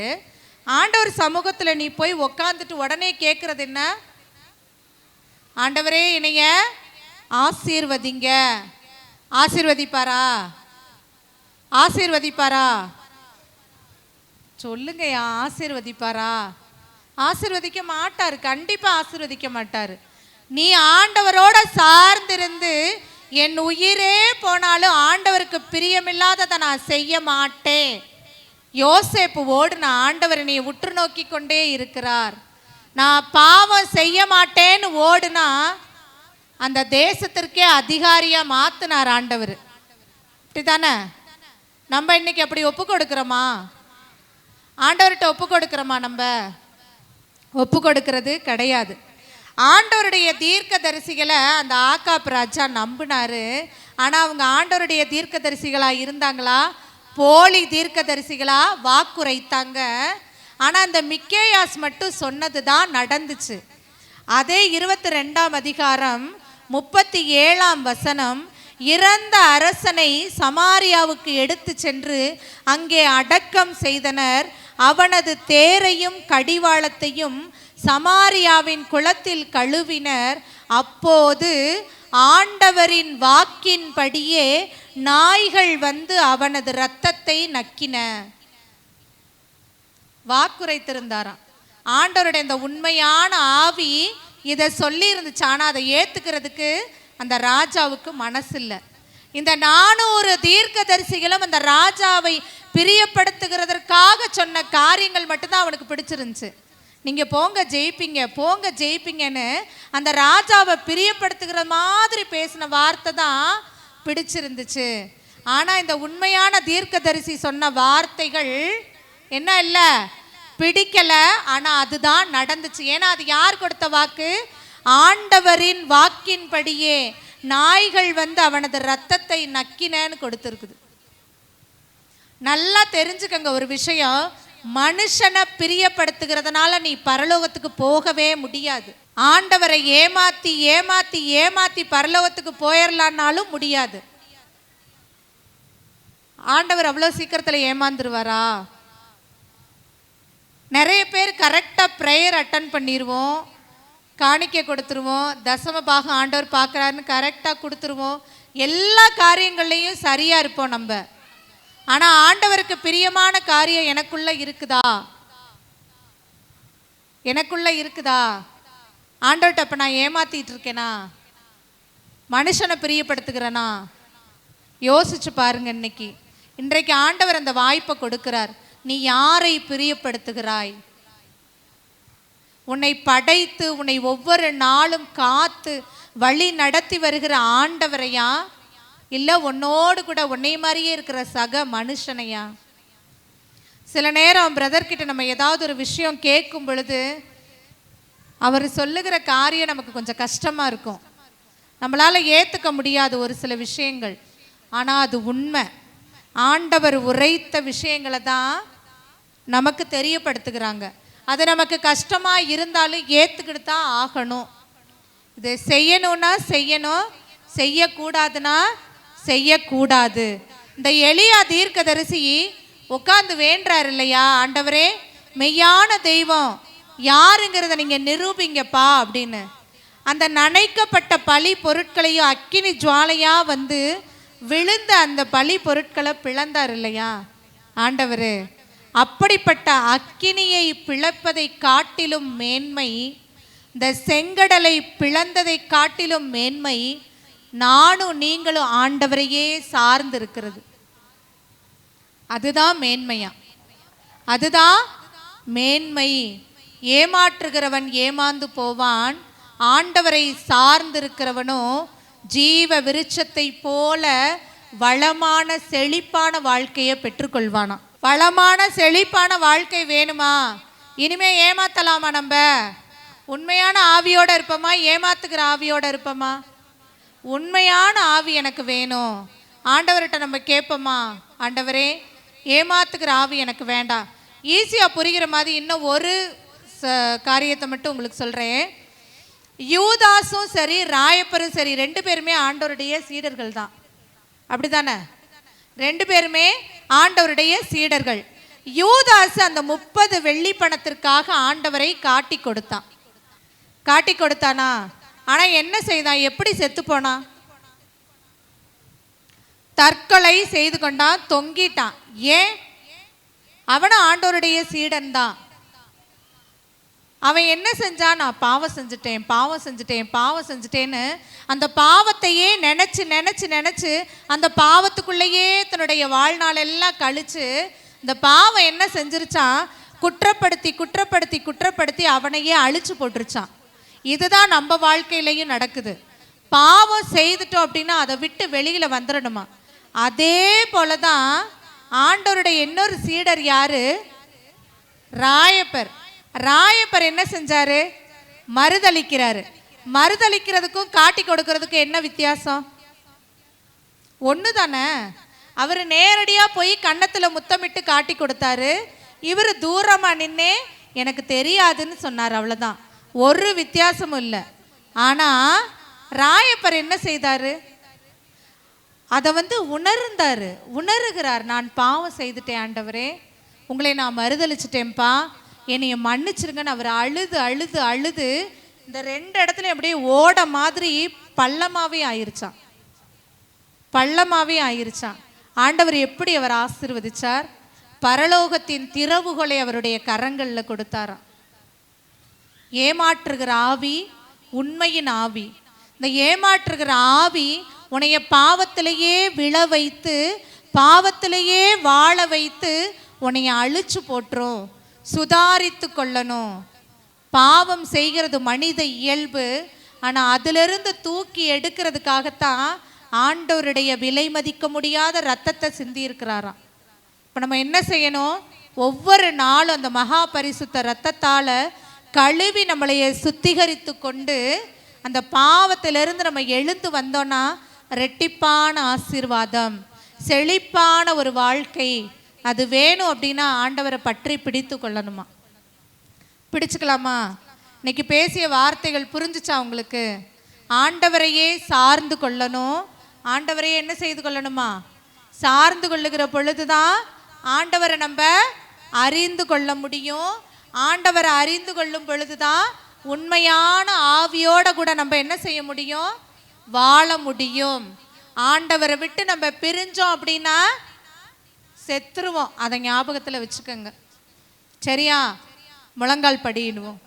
ஆண்டவர் சமூகத்தில் நீ போய் உக்காந்துட்டு உடனே கேட்குறது என்ன? ஆண்டவரே என்னைய ஆசீர்வதிங்க. ஆசீர்வதிப்பாரா? ஆசீர்வதிப்பாரா? சொல்லுங்க, ஆசீர்வதிப்பாரா? ஆசீர்வதிக்க மாட்டார், கண்டிப்பாக ஆசீர்வதிக்க மாட்டார். நீ ஆண்டவரோட சார்ந்திருந்து என் உயிரே போனாலும் ஆண்டவருக்கு பிரியமில்லாததை நான் செய்ய மாட்டேன். யோசேப்பு ஓடுன ஆண்டவர் என்னை உற்று நோக்கி கொண்டே இருக்கிறார். நான் பாவம் செய்ய மாட்டேன்னு ஓடுனா அந்த தேசத்திற்கே அதிகாரியா மாத்தினார் ஆண்டவர். இப்படிதானே நம்ம இன்னைக்கு அப்படி ஒப்பு கொடுக்கிறோமா? ஆண்டவர்கிட்ட ஒப்பு கொடுக்கிறோமா? நம்ம ஒப்பு கொடுக்கிறது கிடையாது. ஆண்டவருடைய தீர்க்க தரிசிகளை அந்த ஆகாப் ராஜா நம்பினாரு. ஆனால் அவங்க ஆண்டவருடைய தீர்க்க தரிசிகளாக இருந்தாங்களா? போலி தீர்க்க தரிசிகளா வாக்குரைத்தாங்க. ஆனால் அந்த மிக்கேயாஸ் மட்டும் சொன்னது தான் நடந்துச்சு. அதே 22ஆம் அதிகாரம் 37ஆம் வசனம், இறந்த அரசனை சமாரியாவுக்கு எடுத்து சென்று அங்கே அடக்கம் செய்தனர். அவனது தேரையும் கடிவாளத்தையும் சமாரியாவின் குளத்தில் கழுவினர். அப்போது ஆண்டவரின் வாக்கின்படியே நாய்கள் அவனது இரத்தத்தை நக்கின. வாக்குரைத்திருந்தாராம். ஆண்டவருடைய இந்த உண்மையான ஆவி இதை சொல்லி இருந்துச்சு. ஆனால் அதை ஏத்துக்கிறதுக்கு அந்த ராஜாவுக்கு மனசு இல்லை. இந்த 400 தீர்க்கதரிசிகளும் அந்த ராஜாவை பிரியப்படுத்துகிறதற்காக சொன்ன காரியங்கள் மட்டும்தான் அவனுக்கு பிடிச்சிருந்துச்சு. நீங்கள் போங்க ஜெயிப்பீங்க, போங்க ஜெயிப்பீங்கன்னு அந்த ராஜாவை பிரியப்படுத்துகிற மாதிரி பேசின வார்த்தை தான் பிடிச்சிருந்துச்சு. ஆனால் இந்த உண்மையான தீர்க்கதரிசி சொன்ன வார்த்தைகள் என்ன இல்லை, பிடிக்கலை. ஆனால் அதுதான் நடந்துச்சு. ஏன்னா அது யார் கொடுத்த வாக்கு? ஆண்டவரின் வாக்கின்படியே நாய்கள் அவனது இரத்தத்தை நக்கினேன்னு கொடுத்துருக்குது. நல்லா தெரிஞ்சுக்கங்க ஒரு விஷயம், மனுஷனை பிரியப்படுத்துகிறதுனால நீ பரலோகத்துக்கு போகவே முடியாது. ஆண்டவரை ஏமாத்தி ஏமாத்தி ஏமாத்தி பரலோகத்துக்கு போயிடலான்னாலும் முடியாது. ஆண்டவர் அவ்வளோ சீக்கிரத்தில் ஏமாந்துருவாரா? நிறைய பேர் கரெக்டாக ப்ரேயர் அட்டன் பண்ணிடுவோம், காணிக்கை கொடுத்துருவோம், தசம பாகம் ஆண்டவர் பார்க்குறாருன்னு கரெக்டாக கொடுத்துருவோம், எல்லா காரியங்கள்லையும் சரியாக இருப்போம் நம்ம. ஆனால் ஆண்டவருக்கு பிரியமான காரியம் எனக்குள்ள இருக்குதா? எனக்குள்ள இருக்குதா? ஆண்டவர்கிட்ட அப்போ நான் ஏமாத்திட்டு இருக்கேனா? மனுஷனை பிரியப்படுத்துகிறேனா? யோசிச்சு பாருங்க. இன்றைக்கு ஆண்டவர் அந்த வாய்ப்பை கொடுக்கிறார். நீ யாரை பிரியப்படுத்துகிறாய்? உன்னை படைத்து உன்னை ஒவ்வொரு நாளும் காத்து வழி நடத்தி வருகிற ஆண்டவரையா, இல்லை உன்னோடு கூட உன்னை மாதிரியே இருக்கிற சக மனுஷனையா? சில நேரம் பிரதர்கிட்ட நம்ம ஏதாவது ஒரு விஷயம் கேட்கும் பொழுது அவர் சொல்லுகிற காரியம் நமக்கு கொஞ்சம் கஷ்டமாக இருக்கும். நம்மளால் ஏற்றுக்க முடியாது ஒரு சில விஷயங்கள். ஆனால் அது உண்மை. ஆண்டவர் உரைத்த விஷயங்களை தான் நமக்கு தெரியப்படுத்துகிறாங்க. அது நமக்கு கஷ்டமாக இருந்தாலும் ஏற்றுக்கிட்டு தான் ஆகணும். இதை செய்யணும்னா செய்யணும், செய்யக்கூடாதுன்னா செய்யக்கூடாது. இந்த எலியா தீர்க்கதரிசி உட்காந்து வேண்டார் இல்லையா, ஆண்டவரே மெய்யான தெய்வம் யாருங்கிறத நீங்கள் நிரூபிங்கப்பா அப்படின்னு. அந்த நனைக்கப்பட்ட பலி பொருட்களையும் அக்கினி ஜுவாலையாக விழுந்த அந்த பலி பொருட்களை பிளந்தார் இல்லையா ஆண்டவர். அப்படிப்பட்ட அக்கினியை பிளப்பதை காட்டிலும் மேன்மை, இந்த செங்கடலை பிளந்ததை காட்டிலும் மேன்மை நானும் நீங்களும் ஆண்டவரையே சார்ந்து இருக்கிறது. அதுதான் மேன்மையா? அதுதான் மேன்மை. ஏமாற்றுகிறவன் ஏமாந்து போவான், ஆண்டவரை சார்ந்திருக்கிறவனோ ஜீவ விருட்சத்தை போல வளமான செழிப்பான வாழ்க்கையை பெற்றுக்கொள்வானா. வளமான செழிப்பான வாழ்க்கை வேணுமா? இனிமே ஏமாத்தலாமா? நம்ம உண்மையான ஆவியோட இருப்போமா, ஏமாத்துக்கிற ஆவியோட இருப்போமா? உண்மையான ஆவி எனக்கு வேணும். ஆண்டவர்கிட்ட நம்ம கேட்போமா, ஆண்டவரே ஏமாத்துக்கிற ஆவி எனக்கு வேண்டாம். ஈஸியாக புரிகிற மாதிரி இன்னும் ஒரு காரியத்தை மட்டும் உங்களுக்கு சொல்கிறேன். யூதாஸும் சரி ராயப்பரும் சரி 2 பேருமே ஆண்டவருடைய சீடர்கள் தான். அப்படி தானே? 2 பேருமே ஆண்டவருடைய சீடர்கள். யூதாஸ் அந்த 30 வெள்ளி பணத்திற்காக ஆண்டவரை காட்டி கொடுத்தானா? ஆனா என்ன செய்தான்? எப்படி செத்து போனான்? தற்கொலை செய்து கொண்டான், தொங்கிட்டான். ஏன்? அவனும் ஆண்டவருடைய சீடன் தான். அவன் என்ன செஞ்சான்? நான் பாவம் செஞ்சுட்டேன்னு அந்த பாவத்தையே நினைச்சு அந்த பாவத்துக்குள்ளேயே தன்னுடைய வாழ்நாள் எல்லாம் கழிச்சு இந்த பாவம் என்ன செஞ்சிருச்சான்? குற்றப்படுத்தி அவனையே அழிச்சு போட்டுருச்சான். இதுதான் நம்ம வாழ்க்கையிலையும் நடக்குது. பாவம் செய்துட்டோம் அப்படின்னா அதை விட்டு வெளியில வந்துடணுமா? அதே போலதான் ஆண்டவருடைய இன்னொரு சீடர் யாரு? ராயப்பர் என்ன செஞ்சாரு? மறுதளிக்கிறதுக்கும் காட்டி கொடுக்கறதுக்கும் என்ன வித்தியாசம்? ஒன்று தானே. அவர் நேரடியா போய் கன்னத்துல முத்தமிட்டு காட்டி கொடுத்தாரு. இவர் தூரமா நின்னே எனக்கு தெரியாதுன்னு சொன்னார். அவ்வளவுதான், ஒரு வித்தியாசமும் இல்லை. ஆனா ராயப்பர் என்ன செய்தாரு? அதை உணர்கிறார். நான் பாவம் செய்துட்டேன் ஆண்டவரே, உங்களை நான் மறுதளிச்சிட்டேன்ப்பா, என்னைய மன்னிச்சிருங்கன்னு அவர் அழுது இந்த 2 இடத்துல அப்படியே ஓட மாதிரி பள்ளமாவே ஆயிருச்சான். ஆண்டவர் எப்படி அவர் ஆசீர்வதிச்சார்? பரலோகத்தின் திறவுகளை அவருடைய கரங்களில் கொடுத்தாராம். ஏமாற்றுகிற ஆவி உண்மையின் ஆவி. இந்த ஏமாற்றுகிற ஆவி உன்னைய பாவத்திலேயே விழ வைத்து, பாவத்திலேயே வாழ வைத்து உன்னைய அழிச்சு போட்டுரும். சுதாரித்து கொள்ளணும். பாவம் செய்கிறது மனித இயல்பு. ஆனால் அதிலிருந்து தூக்கி எடுக்கிறதுக்காகத்தான் ஆண்டவருடைய விலை மதிக்க முடியாத ரத்தத்தை சிந்தி இருக்கிறாராம். இப்போ நம்ம என்ன செய்யணும்? ஒவ்வொரு நாளும் அந்த மகா பரிசுத்த ரத்தத்தால் கழுவி நம்மளைய சுத்திகரித்து கொண்டு அந்த பாவத்திலிருந்து நம்ம எழுந்து வந்தோன்னா ரெட்டிப்பான ஆசீர்வாதம், செழிப்பான ஒரு வாழ்க்கை அது வேணும். அப்படின்னா ஆண்டவரை பற்றி பிடித்து கொள்ளணுமா? பிடிச்சுக்கலாமா? இன்னைக்கு பேசிய வார்த்தைகள் புரிஞ்சுச்சா உங்களுக்கு? ஆண்டவரையே சார்ந்து கொள்ளணும். ஆண்டவரையே என்ன செய்து கொள்ளணுமா? சார்ந்து கொள்ளுகிற பொழுதுதான் ஆண்டவரை நம்ம அறிந்து கொள்ள முடியும். ஆண்டவரை அறிந்து கொள்ளும் பொழுதுதான் உண்மையான ஆவியோட கூட நம்ம என்ன செய்ய முடியும்? வாழ முடியும். ஆண்டவரை விட்டு நம்ம பிரிஞ்சோம் அப்படின்னா செத்துருவோம். அதை ஞாபகத்தில் வச்சுக்கோங்க. சரியா? முழங்கால் படியிடுவோம்.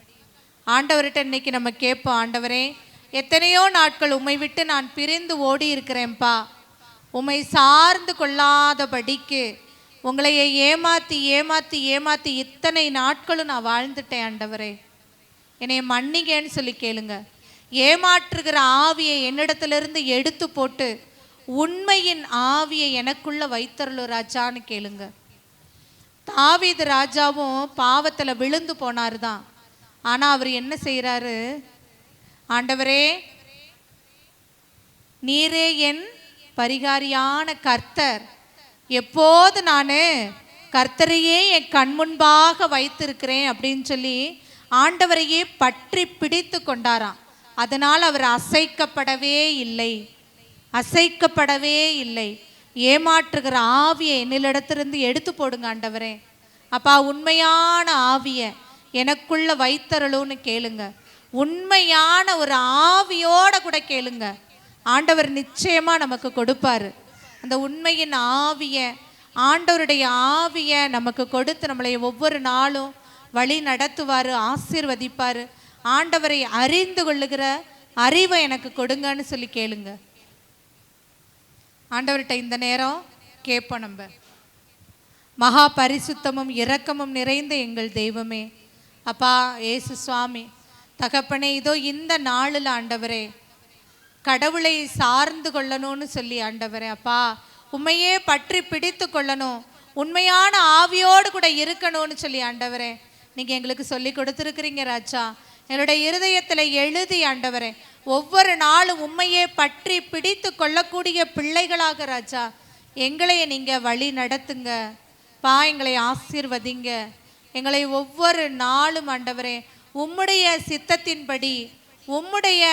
ஆண்டவர்கிட்ட இன்னைக்கு நம்ம கேட்போம், ஆண்டவரே எத்தனையோ நாட்கள் உம்மை விட்டு நான் பிரிந்து ஓடி இருக்கிறேன்ப்பா, உம்மை சார்ந்து கொள்ளாதபடிக்கு உங்களைய ஏமாத்தி இத்தனை நாட்களும் நான் வாழ்ந்துட்டேன். ஆண்டவரே என்னை மன்னிங்கன்னு சொல்லி கேளுங்க. ஏமாற்றுகிற ஆவியை என்னிடத்திலிருந்து எடுத்து போட்டு உண்மையின் ஆவியை எனக்குள்ள வைத்தருளு ராஜான்னு கேளுங்க. தாவீது ராஜாவும் பாவத்தில் விழுந்து போனார் தான். ஆனால் அவர் என்ன செய்கிறாரு? ஆண்டவரே நீரே என் பரிகாரியான கர்த்தர், எப்போது நான் கர்த்தரையே என் கண் முன்பாக வைத்திருக்கிறேன் அப்படின்னு சொல்லி ஆண்டவரையே பற்றி பிடித்து கொண்டாராம். அதனால் அவர் அசைக்கப்படவே இல்லை. ஏமாற்றுகிற ஆவியை என்னிடத்திலிருந்து எடுத்து போடுங்க ஆண்டவரே. அப்பா உண்மையான ஆவியை எனக்குள்ள வைத்தருளுன்னு கேளுங்க. உண்மையான ஒரு ஆவியோட கூட கேளுங்க. ஆண்டவர் நிச்சயமா நமக்கு கொடுப்பாரு. அந்த உண்மையின் ஆவியை, ஆண்டவருடைய ஆவியை நமக்கு கொடுத்து நம்மளை ஒவ்வொரு நாளும் வழி நடத்துவார், ஆசீர்வதிப்பார். ஆண்டவரை அறிந்து கொள்ளுகிற அறிவை எனக்கு கொடுங்கன்னு சொல்லி கேளுங்க. ஆண்டவர்கிட்ட இந்த நேரம் கேட்போம். நம்ம மகா பரிசுத்தமும் இரக்கமும் நிறைந்த எங்கள் தெய்வமே, அப்பா இயேசு சுவாமி தகப்பனே, இதோ இந்த நாளில் ஆண்டவரே கடவுளை சார்ந்து கொள்ளணும்னு சொல்லி ஆண்டவரே அப்பா உண்மையே பற்றி பிடித்து கொள்ளணும், உண்மையான ஆவியோடு கூட இருக்கணும்னு சொல்லி ஆண்டவரே நீங்கள் எங்களுக்கு சொல்லி கொடுத்துருக்கிறீங்க ராஜா. என்னுடைய இருதயத்தில் எழுதி ஆண்டவரே ஒவ்வொரு நாளும் உண்மையே பற்றி பிடித்து கொள்ளக்கூடிய பிள்ளைகளாக ராஜா எங்களை நீங்கள் வழி நடத்துங்க பா, எங்களை ஆசீர்வதிங்க. எங்களை ஒவ்வொரு நாளும் ஆண்டவரே உம்முடைய சித்தத்தின்படி உம்முடைய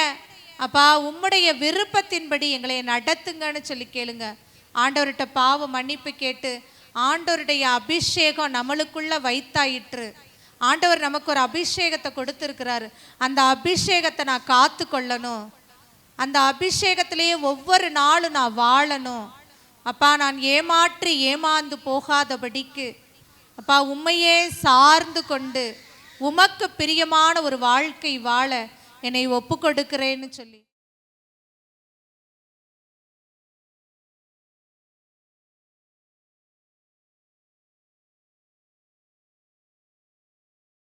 விருப்பத்தின்படி எங்களை நடத்துங்கன்னு சொல்லி கேளுங்க. ஆண்டவர்கிட்ட பாவ மன்னிப்பு கேட்டு ஆண்டவருடைய அபிஷேகம் நம்மளுக்குள்ள வைத்தாயிற்று. ஆண்டவர் நமக்கு ஒரு அபிஷேகத்தை கொடுத்துருக்கிறாரு. அந்த அபிஷேகத்தை நான் காத்து கொள்ளணும், அந்த அபிஷேகத்திலேயே ஒவ்வொரு நாளும் நான் வாழணும் அப்பா. நான் ஏமாந்து போகாதபடிக்கு அப்பா உம்மையே சார்ந்து கொண்டு உமக்கு பிரியமான ஒரு வாழ்க்கை வாழ என்னை ஒப்பு கொடுக்கிறேன்னு சொல்லி